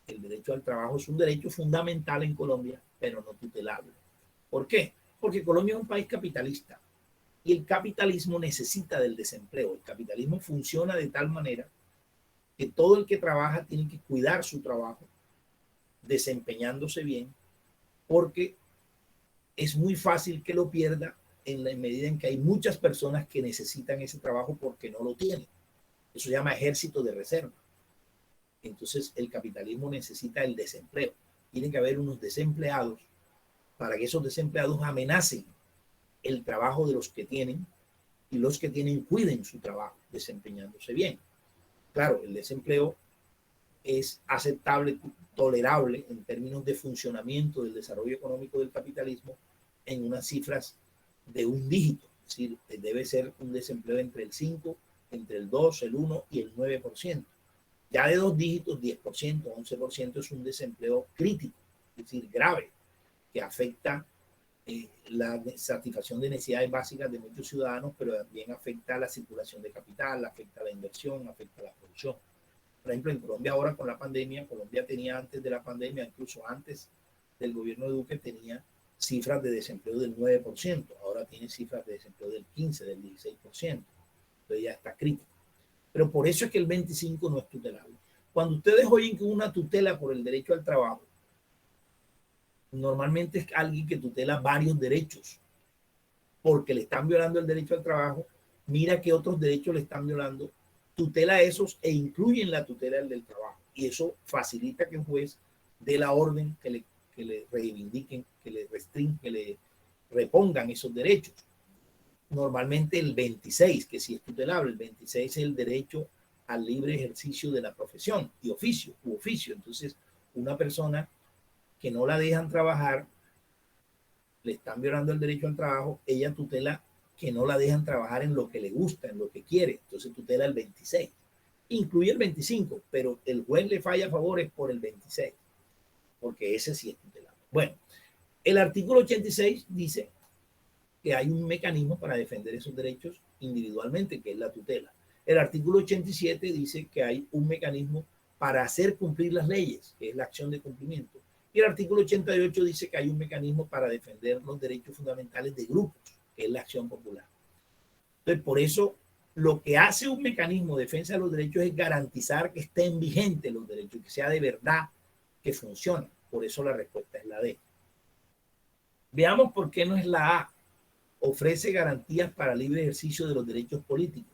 El derecho al trabajo es un derecho fundamental en Colombia, pero no tutelable. ¿Por qué? Porque Colombia es un país capitalista y el capitalismo necesita del desempleo. El capitalismo funciona de tal manera que todo el que trabaja tiene que cuidar su trabajo, desempeñándose bien, porque es muy fácil que lo pierda en la medida en que hay muchas personas que necesitan ese trabajo porque no lo tienen. Eso se llama ejército de reserva. Entonces el capitalismo necesita el desempleo. Tiene que haber unos desempleados para que esos desempleados amenacen el trabajo de los que tienen y los que tienen cuiden su trabajo desempeñándose bien. Claro, el desempleo es aceptable, tolerable en términos de funcionamiento del desarrollo económico del capitalismo en unas cifras de un dígito. Es decir, debe ser un desempleo entre el 5, entre el 2, el 1 y el 9%. Ya de dos dígitos, 10%, 11% es un desempleo crítico, es decir, grave, que afecta la satisfacción de necesidades básicas de muchos ciudadanos, pero también afecta la circulación de capital, afecta la inversión, afecta la producción. Por ejemplo, en Colombia ahora con la pandemia, Colombia tenía antes de la pandemia, incluso antes del gobierno de Duque, tenía cifras de desempleo del 9%, ahora tiene cifras de desempleo del 15%, del 16%, entonces ya está crítico. Pero por eso es que el 25 no es tutelable. Cuando ustedes oyen que una tutela por el derecho al trabajo, normalmente es alguien que tutela varios derechos, porque le están violando el derecho al trabajo, mira qué otros derechos le están violando, tutela esos e incluye en la tutela el del trabajo. Y eso facilita que un juez dé la orden que le reivindiquen, que le restringen, que le repongan esos derechos. Normalmente el 26, que sí es tutelable, el 26 es el derecho al libre ejercicio de la profesión y oficio, u oficio. Entonces, una persona que no la dejan trabajar, le están violando el derecho al trabajo, ella tutela que no la dejan trabajar en lo que le gusta, en lo que quiere. Entonces tutela el 26. Incluye el 25, pero el juez le falla a favor es por el 26, porque ese sí es tutelable. Bueno, el artículo 86 dice que hay un mecanismo para defender esos derechos individualmente, que es la tutela. El artículo 87 dice que hay un mecanismo para hacer cumplir las leyes, que es la acción de cumplimiento. Y el artículo 88 dice que hay un mecanismo para defender los derechos fundamentales de grupos, que es la acción popular. Entonces, por eso, lo que hace un mecanismo de defensa de los derechos es garantizar que estén vigentes los derechos, que sea de verdad, que funcione. Por eso la respuesta es la D. Veamos por qué no es la A. Ofrece garantías para libre ejercicio de los derechos políticos.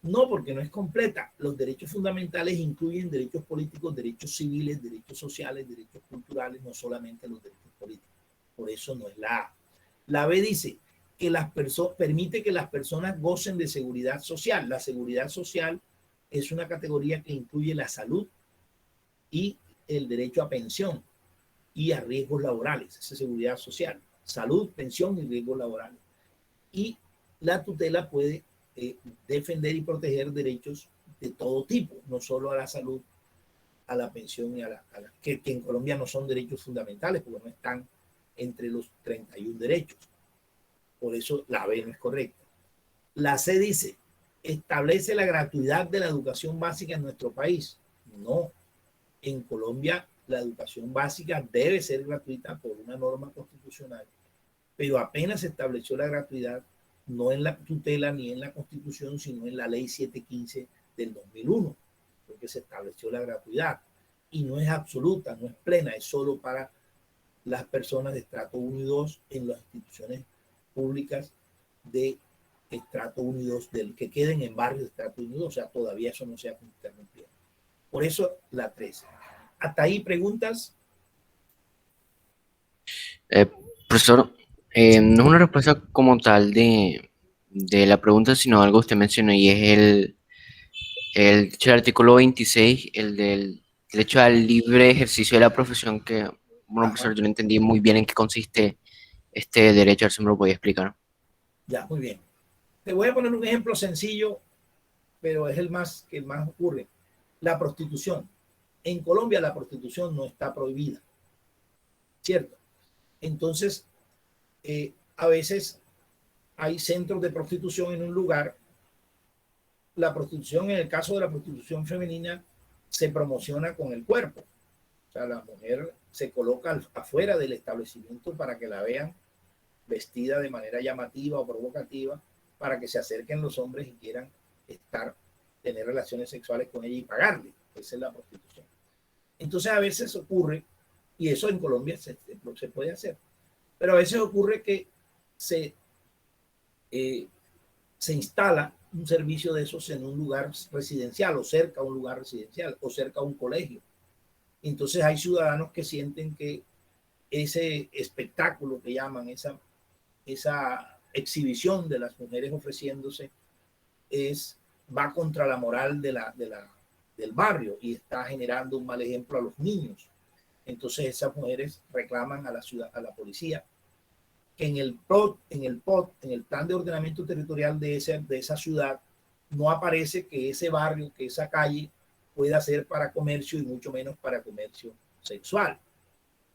No, porque no es completa. Los derechos fundamentales incluyen derechos políticos, derechos civiles, derechos sociales, derechos culturales, no solamente los derechos políticos. Por eso no es la A. La B dice que permite que las personas gocen de seguridad social. La seguridad social es una categoría que incluye la salud y el derecho a pensión y a riesgos laborales. Esa es seguridad social. Salud, pensión y riesgos laborales. Y la tutela puede defender y proteger derechos de todo tipo, no solo a la salud, a la pensión y que en Colombia no son derechos fundamentales porque no están entre los 31 derechos. Por eso la B no es correcta. La C dice, establece la gratuidad de la educación básica en nuestro país. No, en Colombia la educación básica debe ser gratuita por una norma constitucional, pero apenas se estableció la gratuidad, no en la tutela ni en la Constitución, sino en la Ley 715 del 2001, porque se estableció la gratuidad. Y no es absoluta, no es plena, es solo para las personas de estrato 1 y 2 en las instituciones públicas de estrato 1 y 2, del que queden en barrios de estrato 1 y 2, o sea, todavía eso no se ha interrumpido. Por eso la 13. ¿Hasta ahí preguntas? Profesor, no es una respuesta como tal de la pregunta, sino algo que usted mencionó y es el artículo 26, el del derecho al libre ejercicio de la profesión, que, bueno, profesor, yo no entendí muy bien en qué consiste este derecho, a ver si me lo podía explicar. Ya, muy bien. Te voy a poner un ejemplo sencillo, pero es el que más ocurre. La prostitución. En Colombia la prostitución no está prohibida, ¿cierto? Entonces, a veces hay centros de prostitución en un lugar. La prostitución, en el caso de la prostitución femenina, se promociona con el cuerpo. O sea, la mujer se coloca afuera del establecimiento para que la vean vestida de manera llamativa o provocativa, para que se acerquen los hombres y quieran tener relaciones sexuales con ella y pagarle. Esa es la prostitución. Entonces a veces ocurre, y eso en Colombia se puede hacer, pero a veces ocurre que se instala un servicio de esos en un lugar residencial o cerca a un lugar residencial o cerca a un colegio. Entonces hay ciudadanos que sienten que ese espectáculo que llaman, esa exhibición de las mujeres ofreciéndose va contra la moral de la del barrio y está generando un mal ejemplo a los niños. Entonces esas mujeres reclaman a la ciudad, a la policía, que en el plan de ordenamiento territorial de esa ciudad, no aparece que ese barrio, que esa calle pueda ser para comercio y mucho menos para comercio sexual.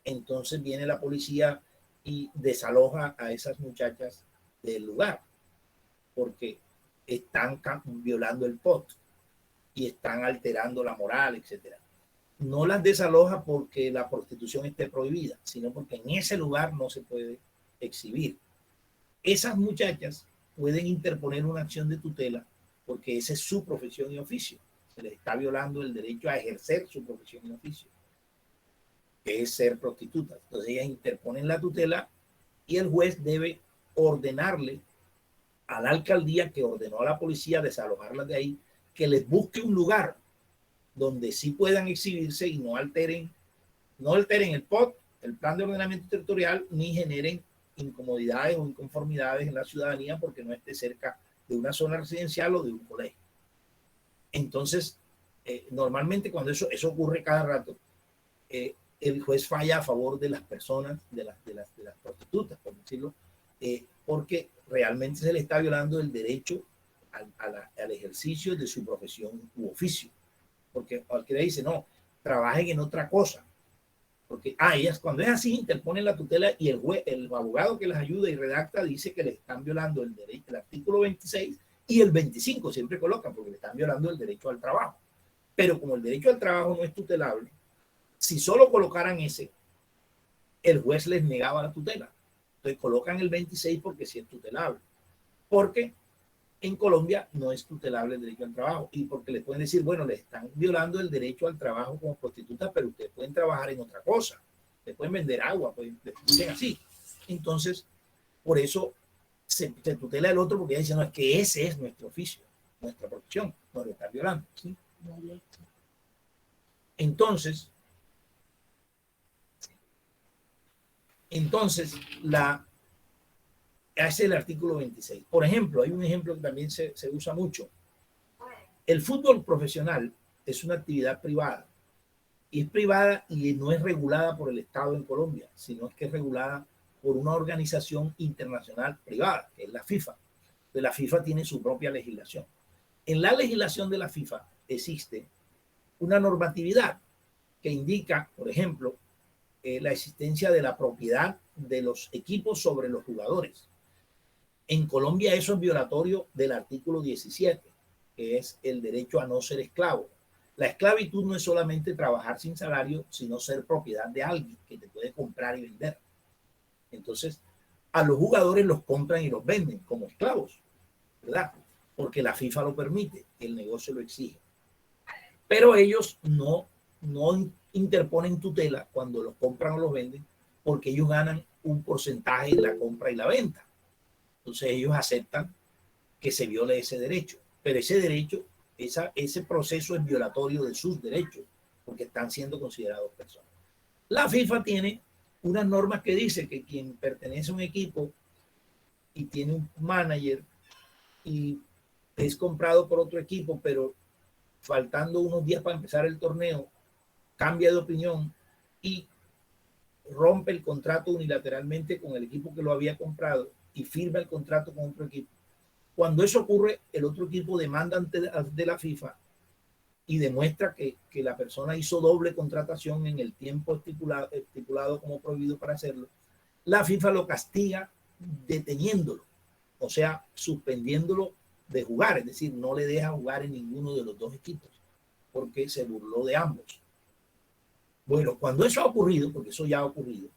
Entonces viene la policía y desaloja a esas muchachas del lugar porque están violando el POT y están alterando la moral, etcétera. No las desaloja porque la prostitución esté prohibida, sino porque en ese lugar no se puede exhibir. Esas muchachas pueden interponer una acción de tutela porque esa es su profesión y oficio. Se les está violando el derecho a ejercer su profesión y oficio, que es ser prostitutas. Entonces ellas interponen la tutela y el juez debe ordenarle a la alcaldía, que ordenó a la policía desalojarlas de ahí, que les busque un lugar donde sí puedan exhibirse y no alteren el POT, el plan de ordenamiento territorial, ni generen incomodidades o inconformidades en la ciudadanía porque no esté cerca de una zona residencial o de un colegio. Entonces, normalmente cuando eso ocurre cada rato, el juez falla a favor de las personas, de las prostitutas, por decirlo, porque realmente se le está violando el derecho al ejercicio de su profesión u oficio. Porque cualquiera dice, no, trabajen en otra cosa. Porque ellas cuando es así interponen la tutela y el abogado que las ayuda y redacta dice que le están violando el derecho, el artículo 26 y el 25 siempre colocan, porque le están violando el derecho al trabajo. Pero como el derecho al trabajo no es tutelable, si solo colocaran ese, el juez les negaba la tutela. Entonces colocan el 26 porque sí es tutelable. Porque en Colombia no es tutelable el derecho al trabajo y porque les pueden decir, bueno, les están violando el derecho al trabajo como prostitutas, pero ustedes pueden trabajar en otra cosa, les pueden vender agua, pues les dicen así. Entonces, por eso se tutela el otro porque ya dicen, no, es que ese es nuestro oficio, nuestra profesión, nos lo están violando. ¿Sí? Entonces, es el artículo 26. Por ejemplo, hay un ejemplo que también se usa mucho. El fútbol profesional es una actividad privada. Y es privada y no es regulada por el Estado en Colombia, sino que es regulada por una organización internacional privada, que es la FIFA. Entonces, la FIFA tiene su propia legislación. En la legislación de la FIFA existe una normatividad que indica, por ejemplo, la existencia de la propiedad de los equipos sobre los jugadores. En Colombia eso es violatorio del artículo 17, que es el derecho a no ser esclavo. La esclavitud no es solamente trabajar sin salario, sino ser propiedad de alguien que te puede comprar y vender. Entonces, a los jugadores los compran y los venden como esclavos, ¿verdad? Porque la FIFA lo permite, el negocio lo exige. Pero ellos no interponen tutela cuando los compran o los venden, porque ellos ganan un porcentaje en la compra y la venta. Entonces ellos aceptan que se viole ese derecho, pero ese derecho, ese proceso es violatorio de sus derechos, porque están siendo considerados personas. La FIFA tiene unas normas que dice que quien pertenece a un equipo y tiene un manager y es comprado por otro equipo, pero faltando unos días para empezar el torneo, cambia de opinión y rompe el contrato unilateralmente con el equipo que lo había comprado y firma el contrato con otro equipo. Cuando eso ocurre, el otro equipo demanda ante la FIFA y demuestra que la persona hizo doble contratación en el tiempo estipulado como prohibido para hacerlo. La FIFA lo castiga deteniéndolo, o sea, suspendiéndolo de jugar, es decir, no le deja jugar en ninguno de los dos equipos, porque se burló de ambos. Bueno, cuando eso ha ocurrido, porque eso ya ha ocurrido,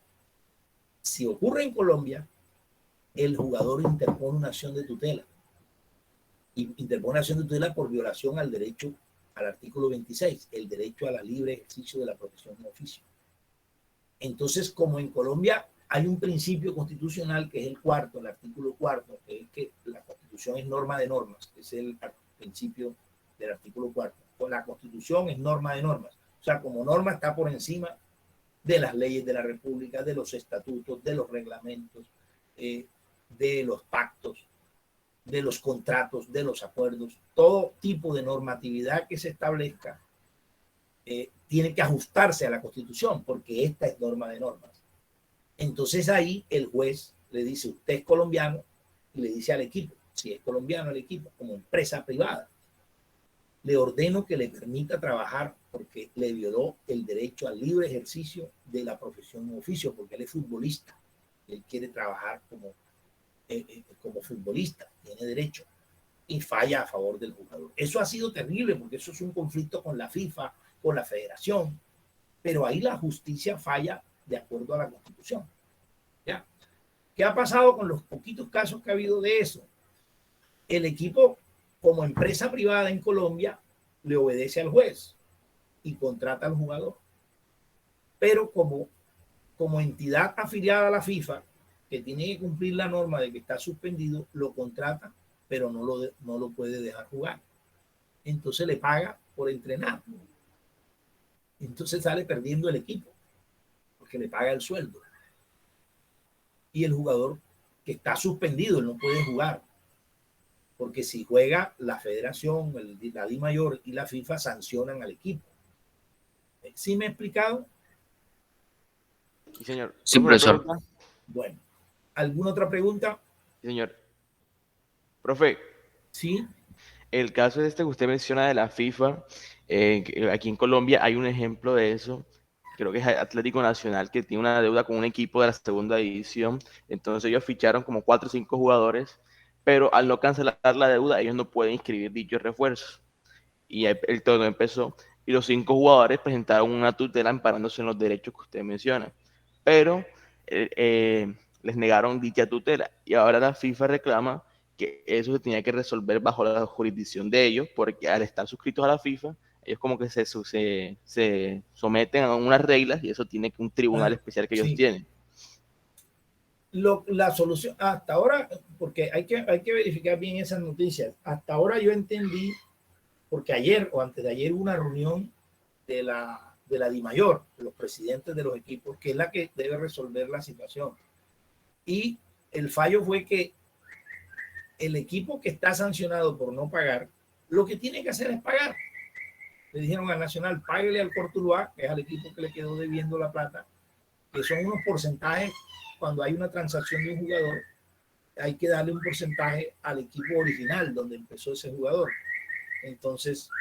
si ocurre en Colombia, el jugador interpone una acción de tutela. Y interpone acción de tutela por violación al derecho, al artículo 26, el derecho a la libre ejercicio de la profesión de oficio. Entonces, como en Colombia hay un principio constitucional que es el cuarto, el artículo cuarto, que es que la Constitución es norma de normas, que es el principio del artículo cuarto. La Constitución es norma de normas. O sea, como norma está por encima de las leyes de la República, de los estatutos, de los reglamentos, de los pactos, de los contratos, de los acuerdos. Todo tipo de normatividad que se establezca tiene que ajustarse a la Constitución, porque esta es norma de normas. Entonces ahí el juez le dice, usted es colombiano, y le dice al equipo, si es colombiano el equipo, como empresa privada, le ordeno que le permita trabajar porque le violó el derecho al libre ejercicio de la profesión o oficio, porque él es futbolista, él quiere trabajar como futbolista, tiene derecho, y falla a favor del jugador. Eso ha sido terrible porque eso es un conflicto con la FIFA, con la federación, pero ahí la justicia falla de acuerdo a la Constitución. ¿Ya? ¿Qué ha pasado con los poquitos casos que ha habido de eso? El equipo, como empresa privada en Colombia, le obedece al juez y contrata al jugador. Pero como entidad afiliada a la FIFA, que tiene que cumplir la norma de que está suspendido, lo contrata, pero no lo puede dejar jugar. Entonces le paga por entrenar. Entonces sale perdiendo el equipo, porque le paga el sueldo. Y el jugador que está suspendido, él no puede jugar. Porque si juega, la federación, la DIMAYOR y la FIFA sancionan al equipo. ¿Sí me he explicado? Sí, señor. Sí, profesor. Bueno, ¿alguna otra pregunta? Sí, señor. Profe, Sí. el caso este que usted menciona de la FIFA, aquí en Colombia hay un ejemplo de eso. Creo que es Atlético Nacional, que tiene una deuda con un equipo de la segunda división. Entonces ellos ficharon como 4 o 5 jugadores, pero al no cancelar la deuda, ellos no pueden inscribir dichos refuerzos. Y el torneo empezó y los 5 jugadores presentaron una tutela amparándose en los derechos que usted menciona. Pero les negaron dicha tutela y ahora la FIFA reclama que eso se tenía que resolver bajo la jurisdicción de ellos, porque al estar suscritos a la FIFA, ellos como que se someten a unas reglas y eso tiene que un tribunal especial que ellos Sí. tienen. La solución, hasta ahora, porque hay que verificar bien esas noticias, hasta ahora yo entendí, porque ayer o antes de ayer hubo una reunión de la DIMAYOR, de los presidentes de los equipos, que es la que debe resolver la situación. Y el fallo fue que el equipo que está sancionado por no pagar, lo que tiene que hacer es pagar. Le dijeron al Nacional, páguele al Cortuluá, que es al equipo que le quedó debiendo la plata, que son unos porcentajes. Cuando hay una transacción de un jugador, hay que darle un porcentaje al equipo original donde empezó ese jugador. Entonces,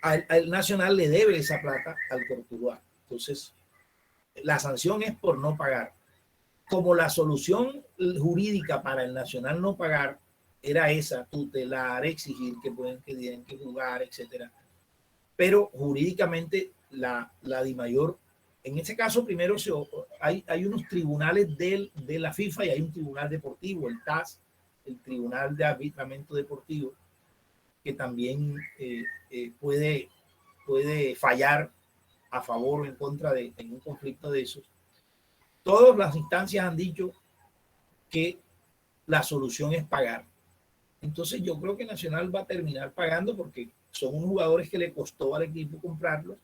al Nacional le debe esa plata al Cortuluá. Entonces, la sanción es por no pagar. Como la solución jurídica para el Nacional no pagar era esa, tutelar, exigir que tienen que jugar, etcétera. Pero jurídicamente la DIMAYOR, en ese caso primero hay unos tribunales de la FIFA y hay un tribunal deportivo, el TAS, el Tribunal de Arbitramiento Deportivo, que también puede fallar a favor o en contra en un conflicto de esos. Todas las instancias han dicho que la solución es pagar. Entonces yo creo que Nacional va a terminar pagando porque son unos jugadores que le costó al equipo comprarlos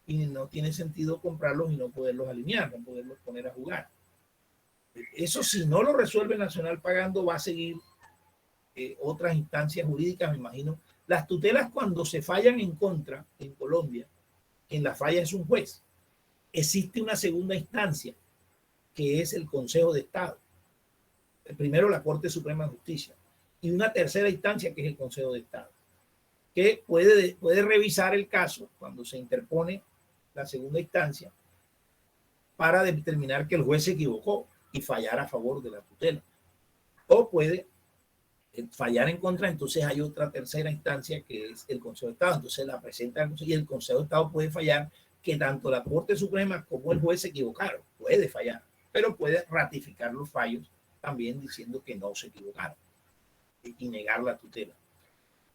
y no tiene sentido comprarlos y no poderlos alinear, no poderlos poner a jugar. Eso si no lo resuelve Nacional pagando va a seguir otras instancias jurídicas, me imagino. Las tutelas cuando se fallan en contra en Colombia, quien la falla es un juez. Existe una segunda instancia que es el Consejo de Estado. Primero la Corte Suprema de Justicia y una tercera instancia que es el Consejo de Estado, que puede revisar el caso cuando se interpone la segunda instancia para determinar que el juez se equivocó y fallar a favor de la tutela. O puede fallar en contra, entonces hay otra tercera instancia que es el Consejo de Estado. Entonces la presenta y el Consejo de Estado puede fallar que tanto la Corte Suprema como el juez se equivocaron. Puede fallar, pero puede ratificar los fallos también diciendo que no se equivocaron y negar la tutela.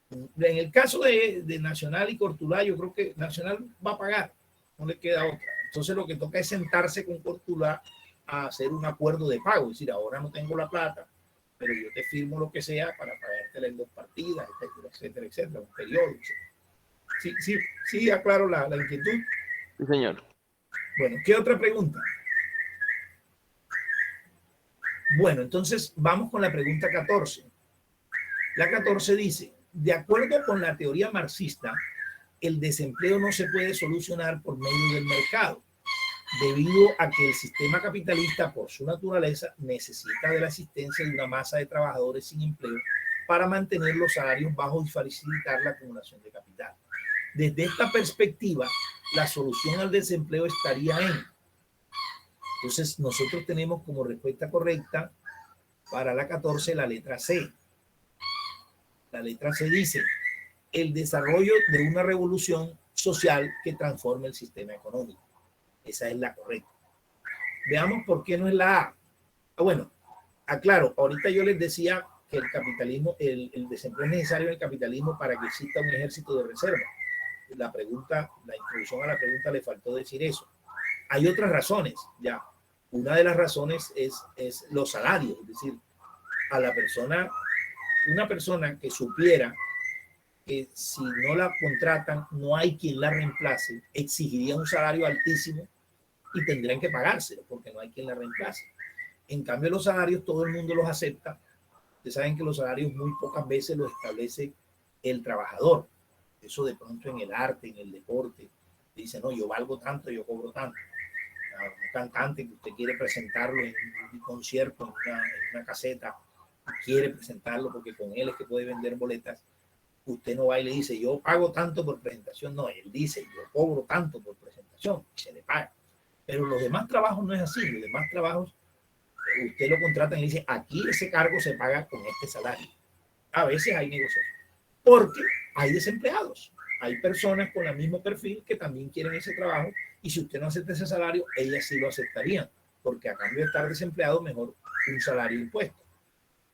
En el caso de Nacional y Cortuluá, yo creo que Nacional va a pagar, no le queda otra. Entonces lo que toca es sentarse con Cortuluá a hacer un acuerdo de pago, es decir, ahora no tengo la plata, pero yo te firmo lo que sea para pagártela en 2 partidas, etcétera, etcétera, un periodo, etcétera. Sí, aclaro la inquietud. Sí, señor. Bueno, ¿qué otra pregunta? Bueno, entonces vamos con la pregunta 14. La 14 dice, de acuerdo con la teoría marxista, el desempleo no se puede solucionar por medio del mercado, debido a que el sistema capitalista, por su naturaleza, necesita de la asistencia de una masa de trabajadores sin empleo para mantener los salarios bajos y facilitar la acumulación de capital. Desde esta perspectiva, la solución al desempleo estaría en... Entonces, nosotros tenemos como respuesta correcta para la 14 la letra C. La letra C dice, el desarrollo de una revolución social que transforme el sistema económico. Esa es la correcta. Veamos por qué no es la A. Bueno, aclaro, ahorita yo les decía que el capitalismo, el desempleo es necesario en el capitalismo para que exista un ejército de reserva. La introducción a la pregunta le faltó decir eso. Hay otras razones, ya. Una de las razones es los salarios, es decir, a la persona, una persona que supiera que si no la contratan, no hay quien la reemplace, exigiría un salario altísimo y tendrían que pagárselo porque no hay quien la reemplace. En cambio, los salarios todo el mundo los acepta. Ustedes saben que los salarios muy pocas veces los establece el trabajador. Eso de pronto en el arte, en el deporte, dice, no, yo valgo tanto, yo cobro tanto. Un cantante que usted quiere presentarlo en un concierto, en una caseta, quiere presentarlo porque con él es que puede vender boletas. Usted no va y le dice, yo pago tanto por presentación. No, él dice, yo cobro tanto por presentación y se le paga. Pero los demás trabajos no es así. Los demás trabajos, usted lo contrata y le dice, aquí ese cargo se paga con este salario. A veces hay negocios porque hay desempleados. Hay personas con el mismo perfil que también quieren ese trabajo y si usted no acepta ese salario, ellas sí lo aceptarían porque a cambio de estar desempleado, mejor un salario impuesto.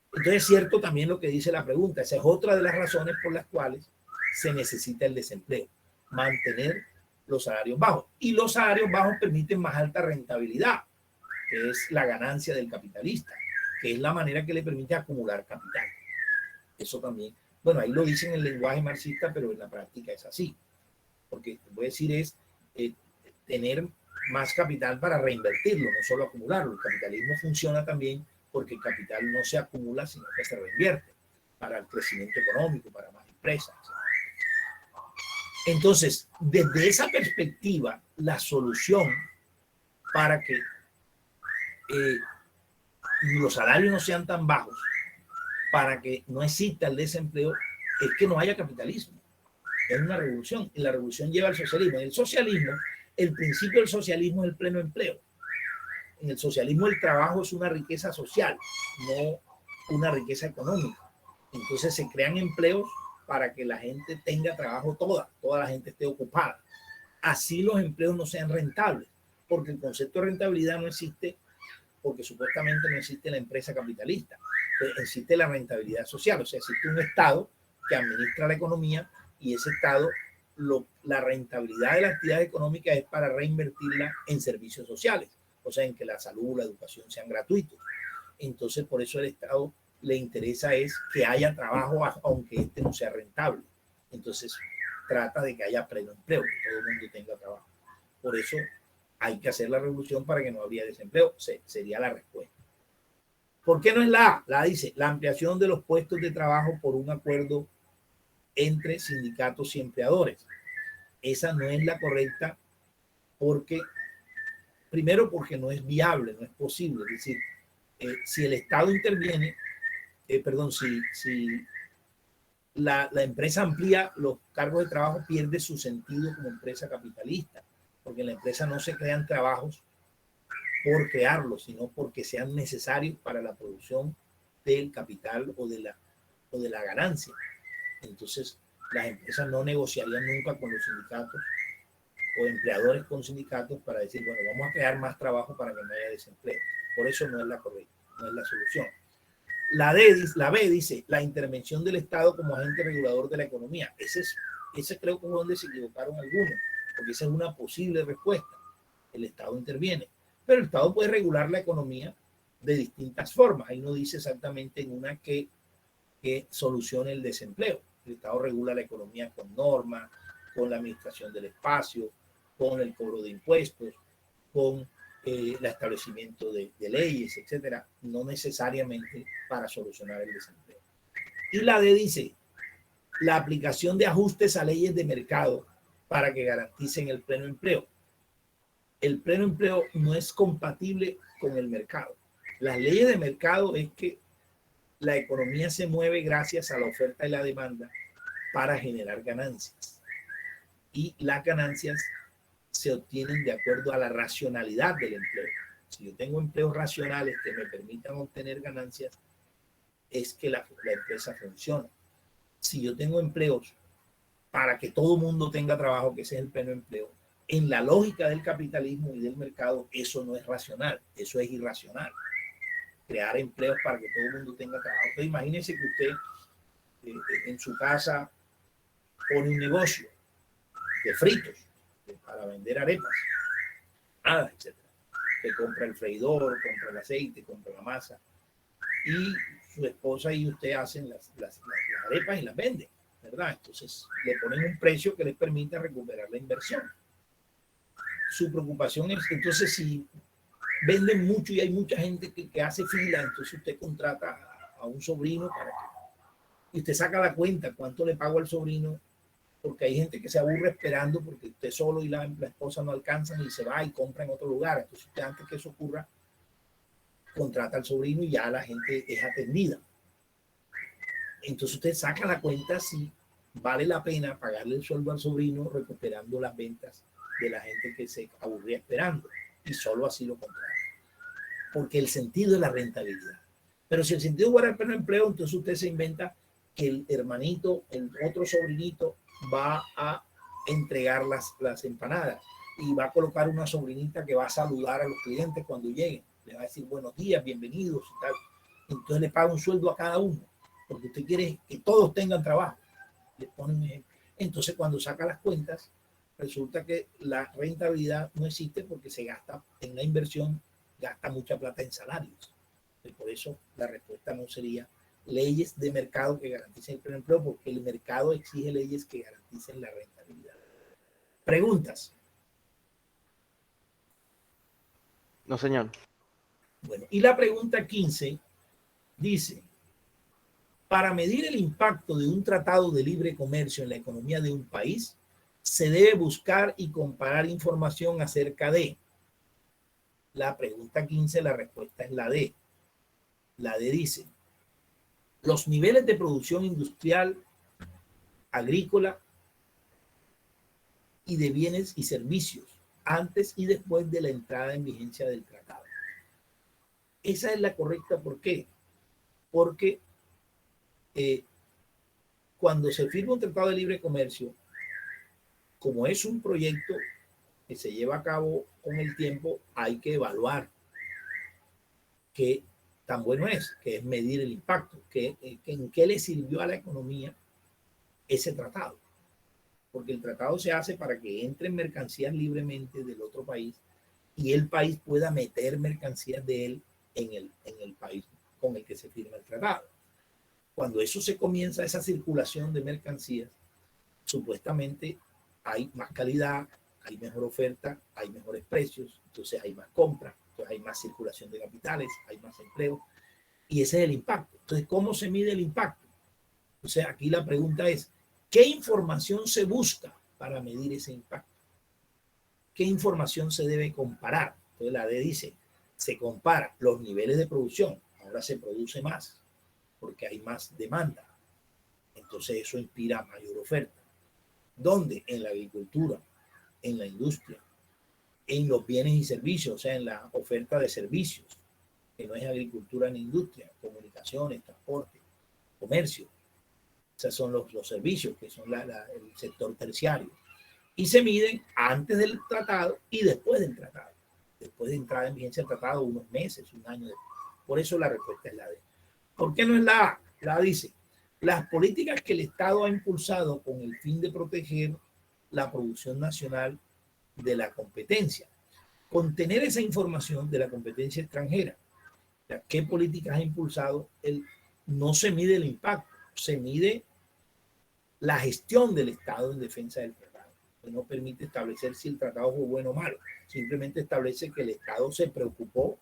Entonces es cierto también lo que dice la pregunta. Esa es otra de las razones por las cuales se necesita el desempleo. Mantener los salarios bajos. Y los salarios bajos permiten más alta rentabilidad, que es la ganancia del capitalista, que es la manera que le permite acumular capital. Eso también, bueno, ahí lo dicen en el lenguaje marxista, pero en la práctica es así. Porque voy a decir es tener más capital para reinvertirlo, no solo acumularlo. El capitalismo funciona también porque el capital no se acumula, sino que se reinvierte para el crecimiento económico, para más empresas. Entonces, desde esa perspectiva, la solución para que los salarios no sean tan bajos, para que no exista el desempleo, es que no haya capitalismo. Es una revolución, y la revolución lleva al socialismo. En el socialismo, el principio del socialismo es el pleno empleo. En el socialismo el trabajo es una riqueza social, no una riqueza económica. Entonces se crean empleos para que la gente tenga trabajo toda la gente esté ocupada. Así los empleos no sean rentables, porque el concepto de rentabilidad no existe, porque supuestamente no existe la empresa capitalista. Existe la rentabilidad social, o sea, existe un Estado que administra la economía y ese Estado, la rentabilidad de la actividad económica es para reinvertirla en servicios sociales, o sea, en que la salud, la educación sean gratuitos. Entonces, por eso el Estado le interesa es que haya trabajo, aunque este no sea rentable. Entonces, trata de que haya pleno empleo, que todo el mundo tenga trabajo. Por eso hay que hacer la revolución para que no habría desempleo, sería la respuesta. ¿Por qué no es la A? La A dice, la ampliación de los puestos de trabajo por un acuerdo entre sindicatos y empleadores. Esa no es la correcta porque, primero porque no es viable, no es posible. Es decir, si el Estado interviene, si la empresa amplía los cargos de trabajo, pierde su sentido como empresa capitalista, porque en la empresa no se crean trabajos por crearlos, sino porque sean necesarios para la producción del capital o de la ganancia. Entonces, las empresas no negociarían nunca con los sindicatos o empleadores con sindicatos para decir, bueno, vamos a crear más trabajo para que no haya desempleo. Por eso no es la correcta, no es la solución. La B dice, la intervención del Estado como agente regulador de la economía. Ese creo que es donde se equivocaron algunos, porque esa es una posible respuesta. El Estado interviene, pero el Estado puede regular la economía de distintas formas. Ahí no dice exactamente en una que solucione el desempleo. El Estado regula la economía con normas, con la administración del espacio, con el cobro de impuestos, con el establecimiento de leyes, etcétera, no necesariamente para solucionar el desempleo. Y la D dice, la aplicación de ajustes a leyes de mercado para que garanticen el pleno empleo. El pleno empleo no es compatible con el mercado. Las leyes de mercado es que la economía se mueve gracias a la oferta y la demanda para generar ganancias. Y las ganancias se obtienen de acuerdo a la racionalidad del empleo. Si yo tengo empleos racionales que me permitan obtener ganancias, es que la empresa funciona. Si yo tengo empleos para que todo el mundo tenga trabajo, que ese es el pleno empleo, en la lógica del capitalismo y del mercado, eso no es racional, eso es irracional. Crear empleos para que todo el mundo tenga trabajo. Entonces, imagínense que usted en su casa pone un negocio de fritos para vender arepas, nada, etc. Que compra el freidor, compra el aceite, compra la masa, y su esposa y usted hacen las arepas y las venden, ¿verdad? Entonces le ponen un precio que les permita recuperar la inversión. Su preocupación es, entonces, si venden mucho y hay mucha gente que hace fila, entonces usted contrata a un sobrino para que, y usted saca la cuenta cuánto le pago al sobrino, porque hay gente que se aburre esperando porque usted solo y la esposa no alcanzan y se va y compra en otro lugar. Entonces usted, antes que eso ocurra, contrata al sobrino y ya la gente es atendida. Entonces usted saca la cuenta si vale la pena pagarle el sueldo al sobrino recuperando las ventas de la gente que se aburría esperando, y solo así lo contrata. Porque el sentido es la rentabilidad. Pero si el sentido fuera el pleno empleo, entonces usted se inventa que el hermanito, el otro sobrinito, va a entregar las empanadas y va a colocar una sobrinita que va a saludar a los clientes cuando lleguen. Le va a decir buenos días, bienvenidos y tal. Entonces le paga un sueldo a cada uno, porque usted quiere que todos tengan trabajo. Le ponen un ejemplo. Entonces cuando saca las cuentas, resulta que la rentabilidad no existe porque se gasta en la inversión, gasta mucha plata en salarios. Y por eso la respuesta no sería leyes de mercado que garanticen el pleno empleo, porque el mercado exige leyes que garanticen la rentabilidad. ¿Preguntas? No, señor. Bueno, y la pregunta 15 dice, para medir el impacto de un tratado de libre comercio en la economía de un país, se debe buscar y comparar información acerca de. La pregunta 15, la respuesta es la D. La D dice, los niveles de producción industrial, agrícola y de bienes y servicios antes y después de la entrada en vigencia del tratado. Esa es la correcta. ¿Por qué? Porque cuando se firma un tratado de libre comercio, como es un proyecto que se lleva a cabo con el tiempo, hay que evaluar qué tan bueno es, que es medir el impacto, en qué le sirvió a la economía ese tratado. Porque el tratado se hace para que entren mercancías libremente del otro país y el país pueda meter mercancías de él en el país con el que se firma el tratado. Cuando eso se comienza, esa circulación de mercancías, supuestamente hay más calidad, hay mejor oferta, hay mejores precios, entonces hay más compra, entonces hay más circulación de capitales, hay más empleo, y ese es el impacto. Entonces, ¿cómo se mide el impacto? O sea, aquí la pregunta es, ¿qué información se busca para medir ese impacto? ¿Qué información se debe comparar? Entonces la D dice, se compara los niveles de producción, ahora se produce más, porque hay más demanda, entonces eso inspira mayor oferta. ¿Dónde? En la agricultura, en la industria, en los bienes y servicios, o sea, en la oferta de servicios, que no es agricultura ni industria, comunicaciones, transporte, comercio. Esos son los servicios, que son el sector terciario. Y se miden antes del tratado y después del tratado. Después de entrar en vigencia del tratado, unos meses, un año después. Por eso la respuesta es la D. ¿Por qué no es la A? La A dice, las políticas que el Estado ha impulsado con el fin de proteger la producción nacional de la competencia. Contener esa información de la competencia extranjera. ¿Qué políticas ha impulsado? No se mide el impacto, se mide la gestión del Estado en defensa del tratado. Que no permite establecer si el tratado fue bueno o malo. Simplemente establece que el Estado se preocupó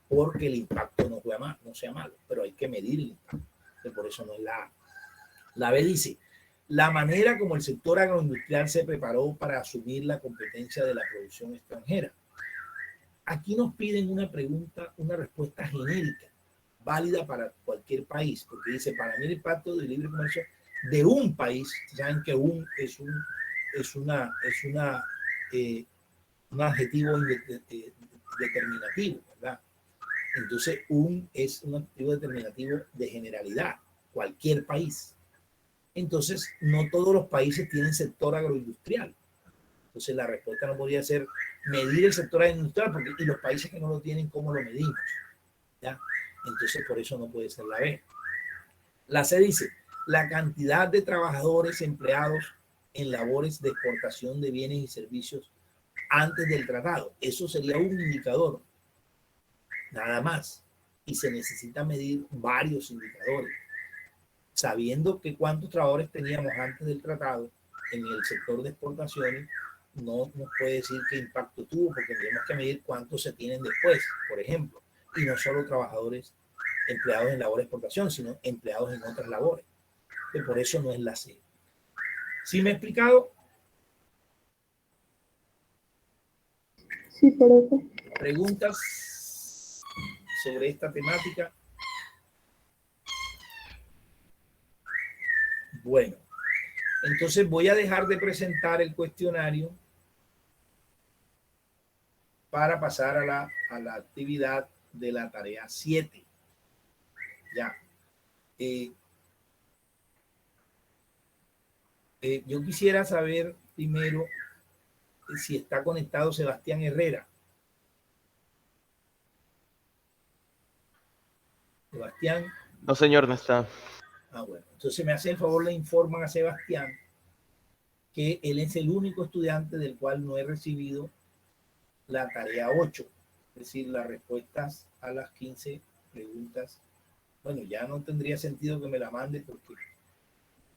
porque el impacto no sea malo, pero hay que medir el impacto. Por eso no es la A. La B dice, la manera como el sector agroindustrial se preparó para asumir la competencia de la producción extranjera. Aquí nos piden una pregunta, una respuesta genérica, válida para cualquier país, porque dice, para mí el impacto del libre comercio de un país, saben que un adjetivo determinativo, ¿verdad? Entonces, es un adjetivo determinativo de generalidad, cualquier país. Entonces, no todos los países tienen sector agroindustrial. Entonces, la respuesta no podría ser medir el sector agroindustrial, porque y los países que no lo tienen, ¿cómo lo medimos? ¿Ya? Entonces, por eso no puede ser la B. La C dice, la cantidad de trabajadores empleados en labores de exportación de bienes y servicios antes del tratado. Eso sería un indicador, nada más. Y se necesita medir varios indicadores. Sabiendo que cuántos trabajadores teníamos antes del tratado en el sector de exportaciones, no nos puede decir qué impacto tuvo, porque tenemos que medir cuántos se tienen después, por ejemplo, y no solo trabajadores empleados en labor de exportación, sino empleados en otras labores. Que por eso no es la C. ¿Sí me he explicado? Sí, profe. ¿Preguntas sobre esta temática? Bueno, entonces voy a dejar de presentar el cuestionario para pasar a la actividad de la tarea 7. Ya. Yo quisiera saber primero si está conectado Sebastián Herrera. Sebastián. No, señor, no está. Ah, bueno. Entonces me hace el favor, le informan a Sebastián que él es el único estudiante del cual no he recibido la tarea 8, es decir, las respuestas a las 15 preguntas. Bueno, ya no tendría sentido que me la mande porque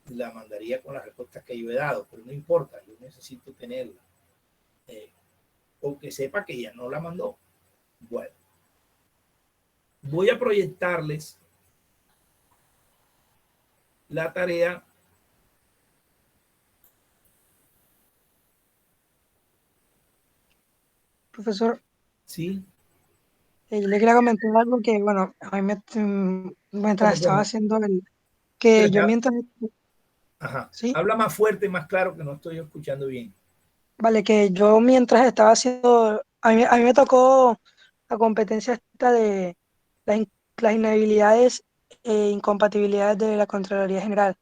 la mandaría con las respuestas que yo he dado, pero no importa, yo necesito tenerla. O que sepa que ya no la mandó. Bueno, voy a proyectarles la tarea. Profesor, Sí. yo le quería comentar algo que, bueno, a mí mientras estaba haciendo que yo Espérate, mientras, ajá. sí, Habla más fuerte y más claro que no estoy escuchando bien. vale, que yo mientras estaba haciendo, a mí me tocó la competencia esta de las inhabilidades e incompatibilidades de la Contraloría General.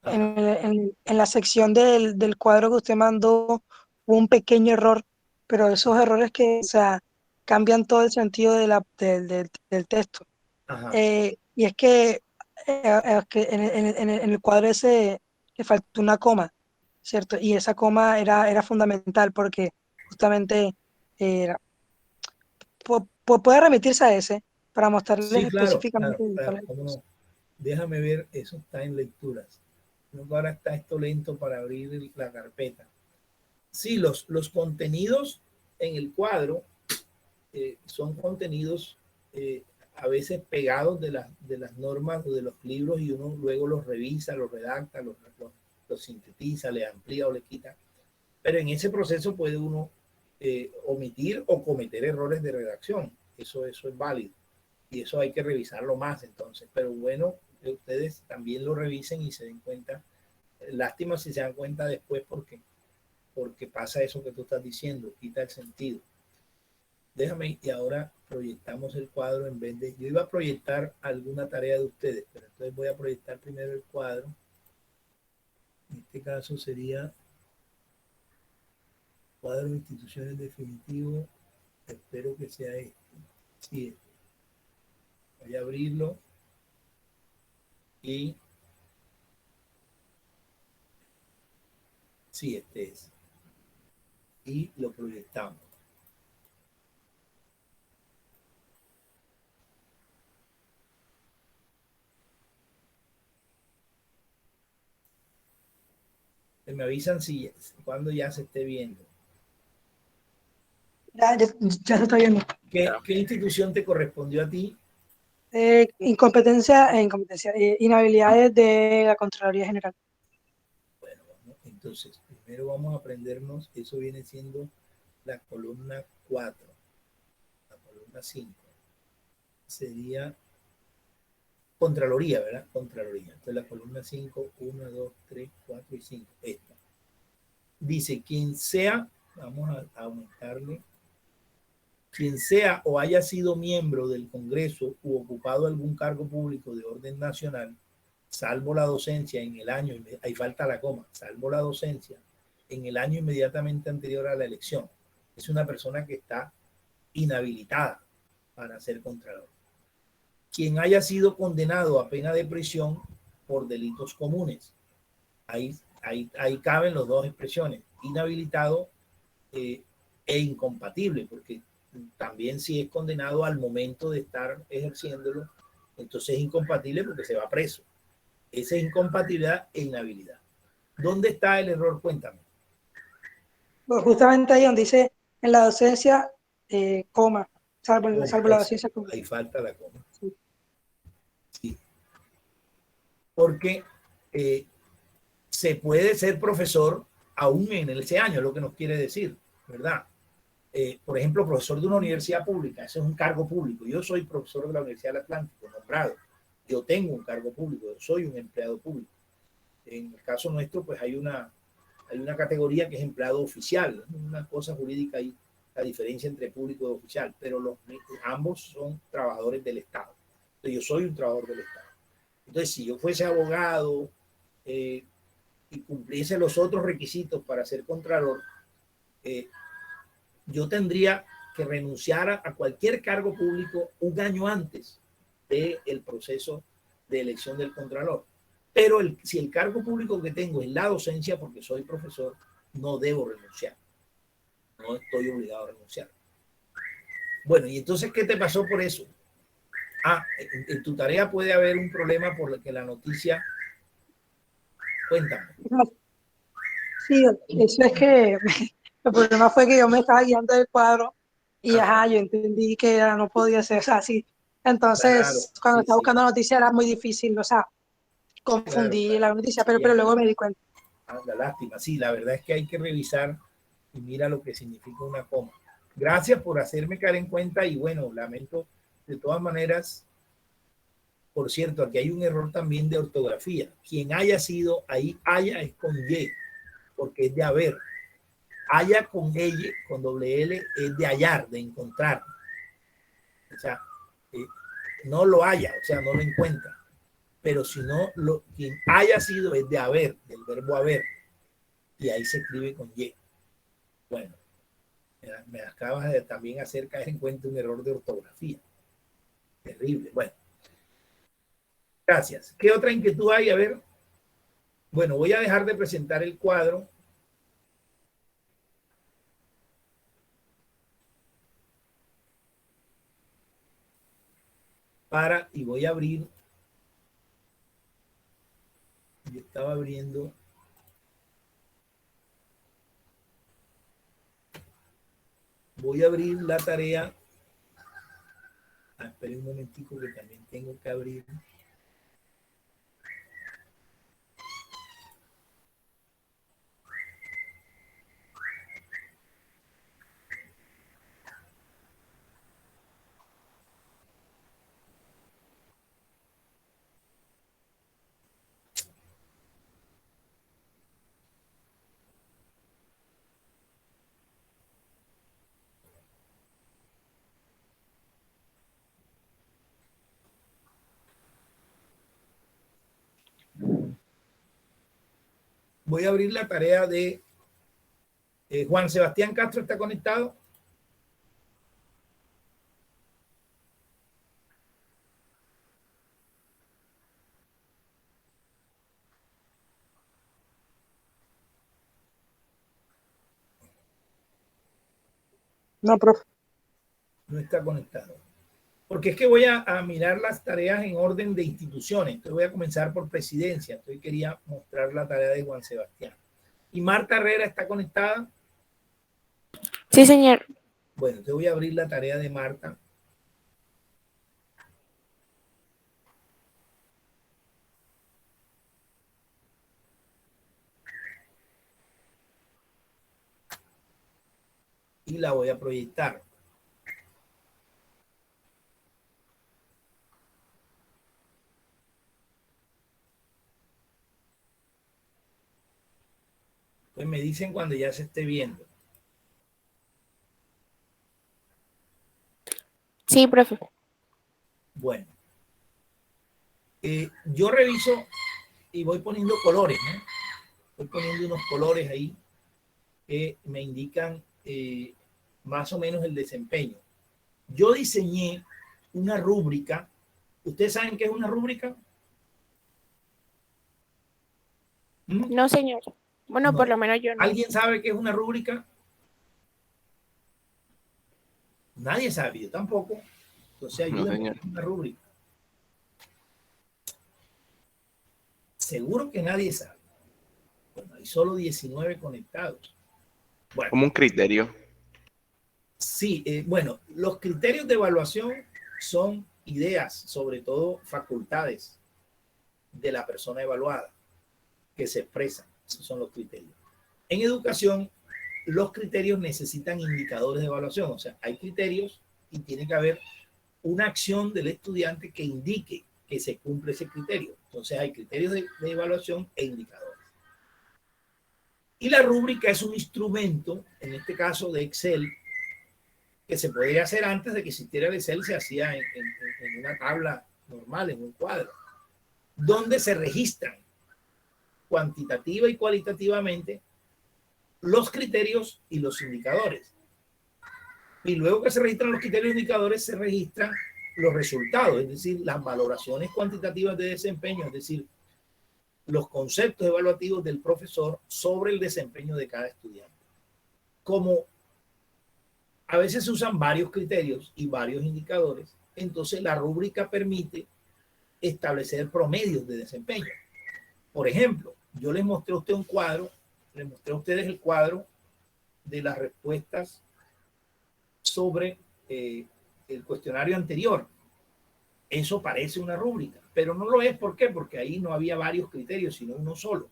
Ajá, En la sección del cuadro que usted mandó hubo un pequeño error, pero esos errores que, o sea, cambian todo el sentido del texto. ajá, Y es que en el cuadro ese le faltó una coma, ¿cierto? Y esa coma era fundamental porque justamente era, puede remitirse a ese para mostrarles sí, claro, claro, específicamente claro, cuál es. cómo no. Déjame ver, eso está en lecturas. No, ahora está esto lento para abrir la carpeta. Sí, los contenidos en el cuadro son contenidos a veces pegados de las normas o de los libros y uno luego los revisa, los redacta, los sintetiza, le amplía o le quita. Pero en ese proceso puede uno omitir o cometer errores de redacción. Eso es válido. Y eso hay que revisarlo más entonces. Pero bueno, que ustedes también lo revisen y se den cuenta. Lástima si se dan cuenta después porque pasa eso que tú estás diciendo, quita el sentido. Déjame y ahora proyectamos el cuadro en vez de... Yo iba a proyectar alguna tarea de ustedes, pero entonces voy a proyectar primero el cuadro. En este caso sería cuadro de instituciones definitivo. Espero que sea este. Sí, voy a abrirlo y sí, este es. Y lo proyectamos. Me avisan si cuando ya se esté viendo. Ya se está viendo. ¿Qué institución te correspondió a ti? Incompetencia, inhabilidades de la Contraloría General. Entonces, primero vamos a aprendernos, eso viene siendo la columna 4, la columna 5. Sería Contraloría, ¿verdad? Contraloría. Entonces la columna 5, 1, 2, 3, 4 y 5. Esta. Dice, quien sea, vamos a aumentarle, quien sea o haya sido miembro del Congreso u ocupado algún cargo público de orden nacional, salvo la docencia en el año, ahí falta la coma, salvo la docencia en el año inmediatamente anterior a la elección, es una persona que está inhabilitada para ser contralor. Quien haya sido condenado a pena de prisión por delitos comunes. Ahí caben las dos expresiones, inhabilitado e incompatible, porque también si es condenado al momento de estar ejerciéndolo, entonces es incompatible porque se va preso. Esa es incompatibilidad e inhabilidad. ¿Dónde está el error? Cuéntame. Pues justamente ahí donde dice en la docencia, coma, salvo la docencia. Ahí falta la coma. Sí. Sí. Porque se puede ser profesor aún en ese año, es lo que nos quiere decir, ¿verdad? Por ejemplo, profesor de una universidad pública, ese es un cargo público. Yo soy profesor de la Universidad del Atlántico, nombrado. Yo tengo un cargo público, yo soy un empleado público. En el caso nuestro, pues hay una categoría que es empleado oficial, una cosa jurídica ahí, la diferencia entre público y oficial, pero ambos son trabajadores del Estado. Entonces, yo soy un trabajador del Estado. Entonces, si yo fuese abogado y cumpliese los otros requisitos para ser contralor, yo tendría que renunciar a cualquier cargo público un año antes del proceso de elección del contralor. Pero si el cargo público que tengo es la docencia, porque soy profesor, no debo renunciar. No estoy obligado a renunciar. Bueno, y entonces, ¿qué te pasó por eso? En tu tarea puede haber un problema por el que la noticia... Cuéntame. Sí, eso es que el problema fue que yo me estaba guiando del cuadro y yo entendí que no podía ser, o sea, sí. Entonces, Claro, cuando sí, estaba buscando la noticia era muy difícil, o sea, confundí claro. la noticia, pero luego me di cuenta. La lástima, sí, la verdad es que hay que revisar y mira lo que significa una coma. Gracias por hacerme caer en cuenta y bueno, lamento de todas maneras. Por cierto, aquí hay un error también de ortografía. Quien haya sido, ahí haya es con Y, porque es de haber. Haya con ella, con doble L, es de hallar, de encontrar. O sea, no lo haya, o sea, no lo encuentra. Pero si no, quien haya sido es de haber, del verbo haber. Y ahí se escribe con Y. Bueno, me acabas de también hacer caer en cuenta un error de ortografía. Terrible. Bueno, gracias. ¿Qué otra inquietud hay? A ver. Bueno, voy a dejar de presentar el cuadro. Y voy a abrir. Yo estaba abriendo. Voy a abrir la tarea. Esperen un momentico que también tengo que abrir. Voy a abrir la tarea de Juan Sebastián Castro. ¿Está conectado? No, profe. No está conectado. Porque es que voy a mirar las tareas en orden de instituciones. Entonces voy a comenzar por presidencia. Entonces quería mostrar la tarea de Juan Sebastián. ¿Y Marta Herrera está conectada? Sí, señor. Bueno, te voy a abrir la tarea de Marta. y la voy a proyectar. Pues me dicen cuando ya se esté viendo. Sí, profe. Bueno, yo reviso y voy poniendo colores, ¿no? Voy poniendo unos colores ahí que me indican más o menos el desempeño. Yo diseñé una rúbrica. ¿Ustedes saben qué es una rúbrica? No, señor. Bueno, No. por lo menos yo no. ¿Alguien sabe qué es una rúbrica? Nadie sabe, yo tampoco. Entonces No, ayúdenme señor. con una rúbrica. Seguro que nadie sabe. Bueno, hay solo 19 conectados. Bueno, Como un criterio. sí, bueno, los criterios de evaluación son ideas, sobre todo facultades de la persona evaluada que se expresan. Esos son los criterios. En educación, los criterios necesitan indicadores de evaluación. O sea, hay criterios y tiene que haber una acción del estudiante que indique que se cumple ese criterio. Entonces hay criterios de evaluación e indicadores. Y la rúbrica es un instrumento, en este caso de Excel, que se podría hacer antes de que existiera el Excel, se hacía en una tabla normal, en un cuadro, donde se registran cuantitativa y cualitativamente los criterios y los indicadores. Y luego que se registran los criterios e indicadores, se registran los resultados, es decir, las valoraciones cuantitativas de desempeño, es decir, los conceptos evaluativos del profesor sobre el desempeño de cada estudiante. Como a veces se usan varios criterios y varios indicadores, entonces la rúbrica permite establecer promedios de desempeño. Por ejemplo, yo les mostré a usted un cuadro, les mostré a ustedes el cuadro de las respuestas sobre el cuestionario anterior. Eso parece una rúbrica, pero no lo es. ¿Por qué? Porque ahí no había varios criterios, sino uno solo.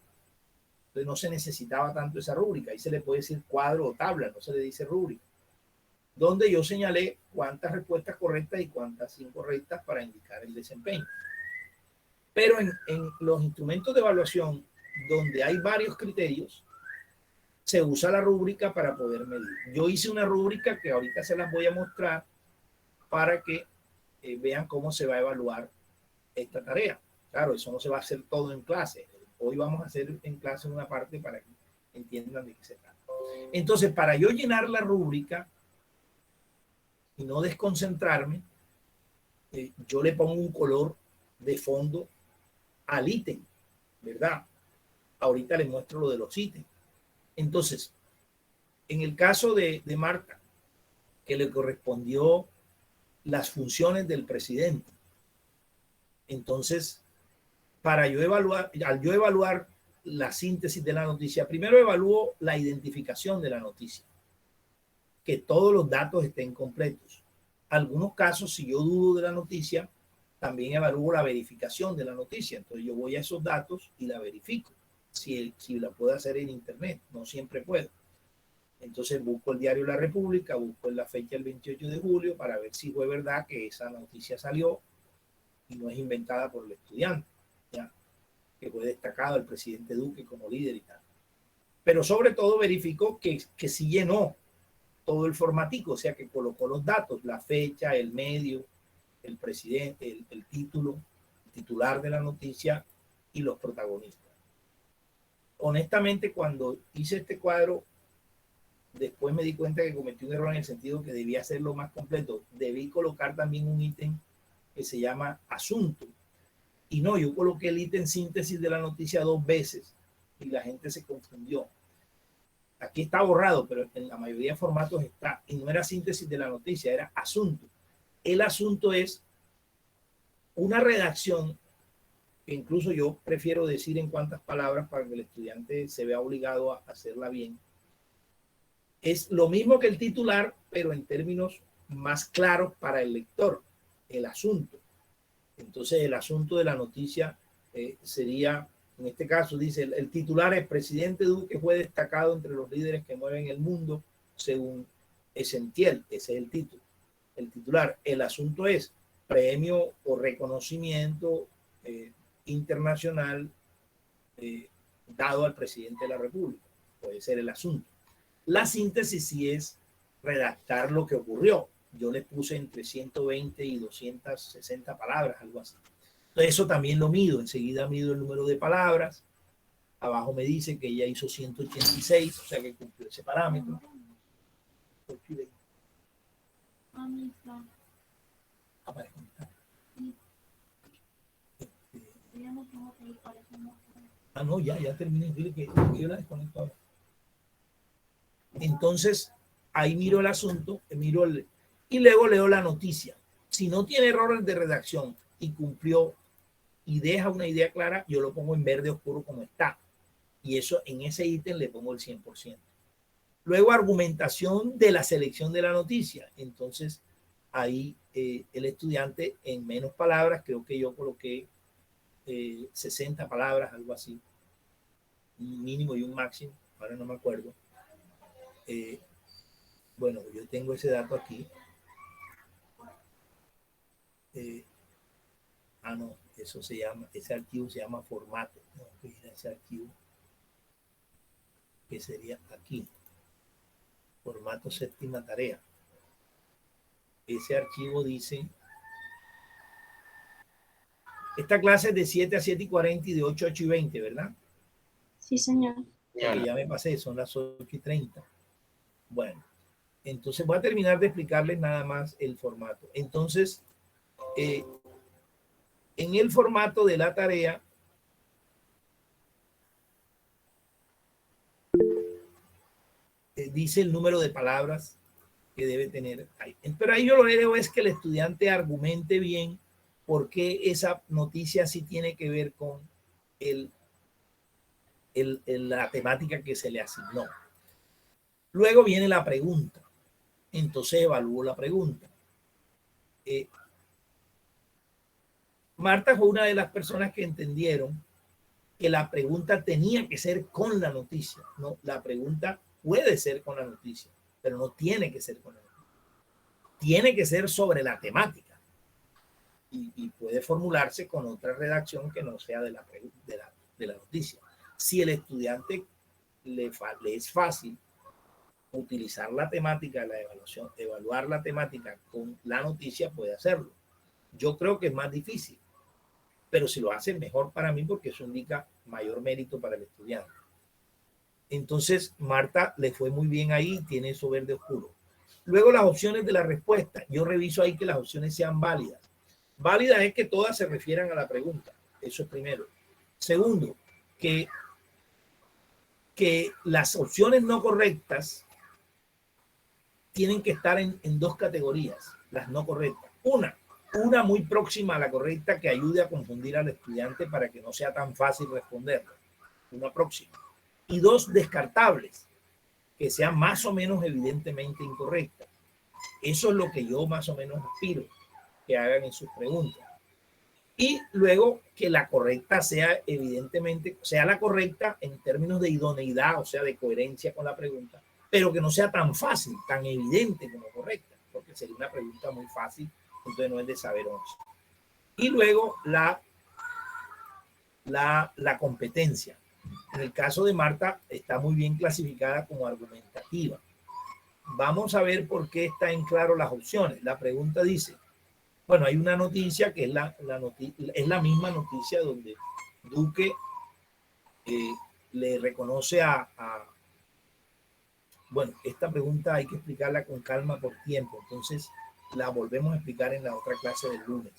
Entonces no se necesitaba tanto esa rúbrica. Ahí se le puede decir cuadro o tabla, no se le dice rúbrica. Donde yo señalé cuántas respuestas correctas y cuántas incorrectas para indicar el desempeño. Pero en los instrumentos de evaluación, donde hay varios criterios, se usa la rúbrica para poder medir. Yo hice una rúbrica que ahorita se las voy a mostrar para que vean cómo se va a evaluar esta tarea. Claro, eso no se va a hacer todo en clase. Hoy vamos a hacer en clase una parte para que entiendan de qué se trata. Entonces, para yo llenar la rúbrica y no desconcentrarme, yo le pongo un color de fondo al ítem, ¿verdad? Ahorita les muestro lo de los ítems. Entonces, en el caso de Marta, que le correspondió las funciones del presidente, entonces, para yo evaluar, al yo evaluar la síntesis de la noticia, primero evalúo la identificación de la noticia, que todos los datos estén completos. Algunos casos, si yo dudo de la noticia, también evalúo la verificación de la noticia. Entonces yo voy a esos datos y la verifico. Si la puedo hacer en internet, no siempre puedo. Entonces busco el diario La República, busco la fecha del 28 de julio para ver si fue verdad que esa noticia salió y no es inventada por el estudiante, ¿ya? Que fue destacado el presidente Duque como líder y tal. Pero sobre todo verifico que sí llenó todo el formatico, o sea que colocó los datos, la fecha, el medio, el presidente, el título, el titular de la noticia y los protagonistas. Honestamente, cuando hice este cuadro, después me di cuenta que cometí un error en el sentido que debía hacerlo más completo. Debí colocar también un ítem que se llama asunto. Y no, yo coloqué el ítem síntesis de la noticia 2 veces y la gente se confundió. Aquí está borrado, pero en la mayoría de formatos está. Y no era síntesis de la noticia, era asunto. El asunto es una redacción que incluso yo prefiero decir en cuántas palabras para que el estudiante se vea obligado a hacerla bien. Es lo mismo que el titular, pero en términos más claros para el lector, el asunto. Entonces el asunto de la noticia sería, en este caso dice, el titular es: presidente Duque fue destacado entre los líderes que mueven el mundo según Essentiel, ese es el título, el titular. El asunto es premio o reconocimiento internacional dado al presidente de la República. Puede ser el asunto. La síntesis sí es redactar lo que ocurrió. Yo le puse entre 120 y 260 palabras, algo así. Entonces eso también lo mido. Enseguida mido el número de palabras. Abajo me dice que ella hizo 186, o sea que cumplió ese parámetro. Ah, no, ya terminé. Dile que yo la desconecto ahora. Entonces, ahí miro el asunto, y luego leo la noticia. Si no tiene errores de redacción y cumplió y deja una idea clara, yo lo pongo en verde oscuro como está. Y eso en ese ítem le pongo el 100%. Luego, argumentación de la selección de la noticia. Entonces, ahí el estudiante en menos palabras, creo que yo coloqué 60 palabras, algo así. Un mínimo y un máximo, ahora no me acuerdo. Bueno, yo tengo ese dato aquí. No, eso se llama, ese archivo se llama formato. No, ese archivo que sería aquí. Formato séptima tarea. Ese archivo dice, esta clase es de 7 a 7:40 y de 8 a 8:20, ¿verdad? Sí, señor. Ya me pasé, son las 8:30. Bueno, entonces voy a terminar de explicarles nada más el formato. Entonces, en el formato de la tarea, dice el número de palabras que debe tener ahí. Pero ahí yo lo que leo es que el estudiante argumente bien por qué esa noticia sí tiene que ver con la temática que se le asignó. Luego viene la pregunta. Entonces evalúo la pregunta. Marta fue una de las personas que entendieron que la pregunta tenía que ser con la noticia. No, la pregunta puede ser con la noticia, pero no tiene que ser con la noticia. Tiene que ser sobre la temática y puede formularse con otra redacción que no sea de la noticia. Si el estudiante le es fácil utilizar la temática, la evaluación, evaluar la temática con la noticia, puede hacerlo. Yo creo que es más difícil, pero si lo hace, mejor para mí porque eso indica mayor mérito para el estudiante. Entonces, Marta le fue muy bien ahí, tiene eso verde oscuro. Luego, las opciones de la respuesta. Yo reviso ahí que las opciones sean válidas. Válidas es que todas se refieran a la pregunta. Eso es primero. Segundo, que las opciones no correctas tienen que estar en dos categorías, las no correctas. Una muy próxima a la correcta que ayude a confundir al estudiante para que no sea tan fácil responderla. Una próxima. Y dos descartables, que sean más o menos evidentemente incorrectas. Eso es lo que yo más o menos aspiro que hagan en sus preguntas. Y luego que la correcta sea evidentemente, sea la correcta en términos de idoneidad, o sea, de coherencia con la pregunta, pero que no sea tan fácil, tan evidente como correcta, porque sería una pregunta muy fácil, entonces no es de saber 11. Y luego la competencia. En el caso de Marta está muy bien clasificada como argumentativa. Vamos a ver por qué está en claro las opciones. La pregunta dice, bueno, hay una noticia que es la misma noticia donde Duque le reconoce bueno, esta pregunta hay que explicarla con calma por tiempo, entonces la volvemos a explicar en la otra clase del lunes.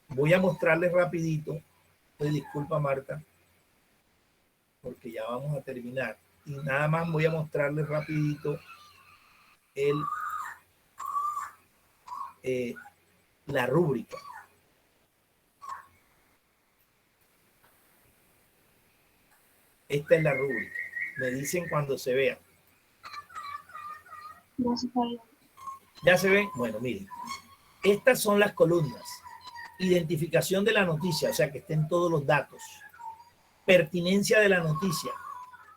Voy a mostrarles rapidito, disculpa Marta, porque ya vamos a terminar, y nada más voy a mostrarles rapidito la rúbrica. Esta es la rúbrica. Me dicen cuando se vea. ¿Ya se ven? Bueno, miren. Estas son las columnas. Identificación de la noticia, o sea, que estén todos los datos. Pertinencia de la noticia,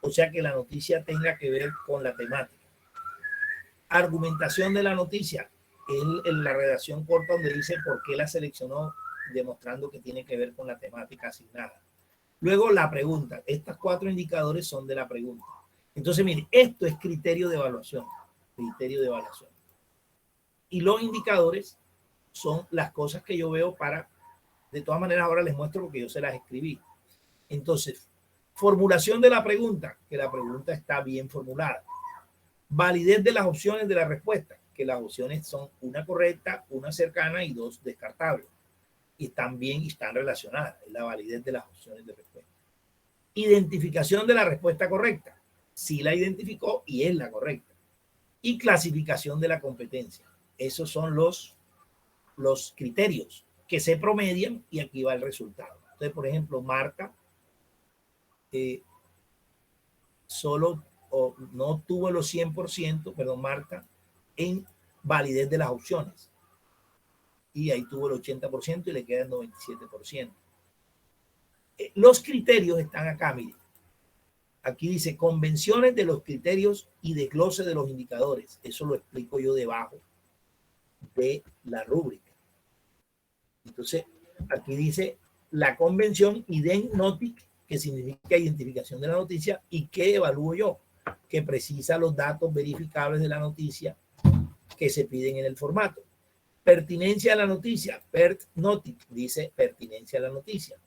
o sea, que la noticia tenga que ver con la temática. Argumentación de la noticia. Es la redacción corta donde dice por qué la seleccionó, demostrando que tiene que ver con la temática asignada. Luego la pregunta. Estos 4 indicadores son de la pregunta. Entonces, mire, esto es criterio de evaluación. Criterio de evaluación. Y los indicadores son las cosas que yo veo para... De todas maneras, ahora les muestro porque yo se las escribí. Entonces, formulación de la pregunta, que la pregunta está bien formulada. Validez de las opciones de la respuesta, que las opciones son una correcta, una cercana y 2 descartables. Y también están relacionadas, es la validez de las opciones de respuesta. Identificación de la respuesta correcta, si la identificó y es la correcta. Y clasificación de la competencia. Esos son los criterios que se promedian y aquí va el resultado. Entonces, por ejemplo, Marta solo no tuvo los 100%, perdón, Marta, en validez de las opciones. Y ahí tuvo el 80% y le queda el 97%. Los criterios están acá, miren. Aquí dice convenciones de los criterios y desglose de los indicadores. Eso lo explico yo debajo de la rúbrica. Entonces, aquí dice la convención ident-notic, que significa identificación de la noticia, y que evalúo yo, que precisa los datos verificables de la noticia que se piden en el formato. Pertinencia a la noticia, pert-notic, dice pertinencia a la noticia,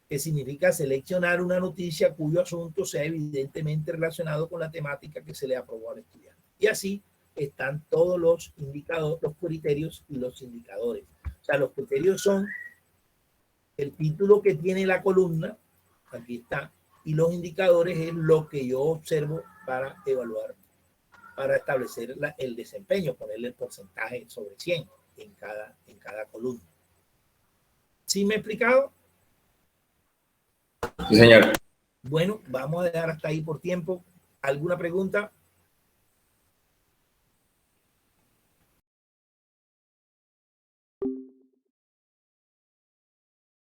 que significa seleccionar una noticia cuyo asunto sea evidentemente relacionado con la temática que se le aprobó al estudiante. Y así están todos los indicadores, los criterios y los indicadores. O sea, los criterios son el título que tiene la columna, aquí está, y los indicadores es lo que yo observo para evaluar, para establecer el desempeño, ponerle el porcentaje sobre 100 en cada columna. ¿Sí me he explicado? Sí, señor. Bueno, vamos a dejar hasta ahí por tiempo. ¿Alguna pregunta?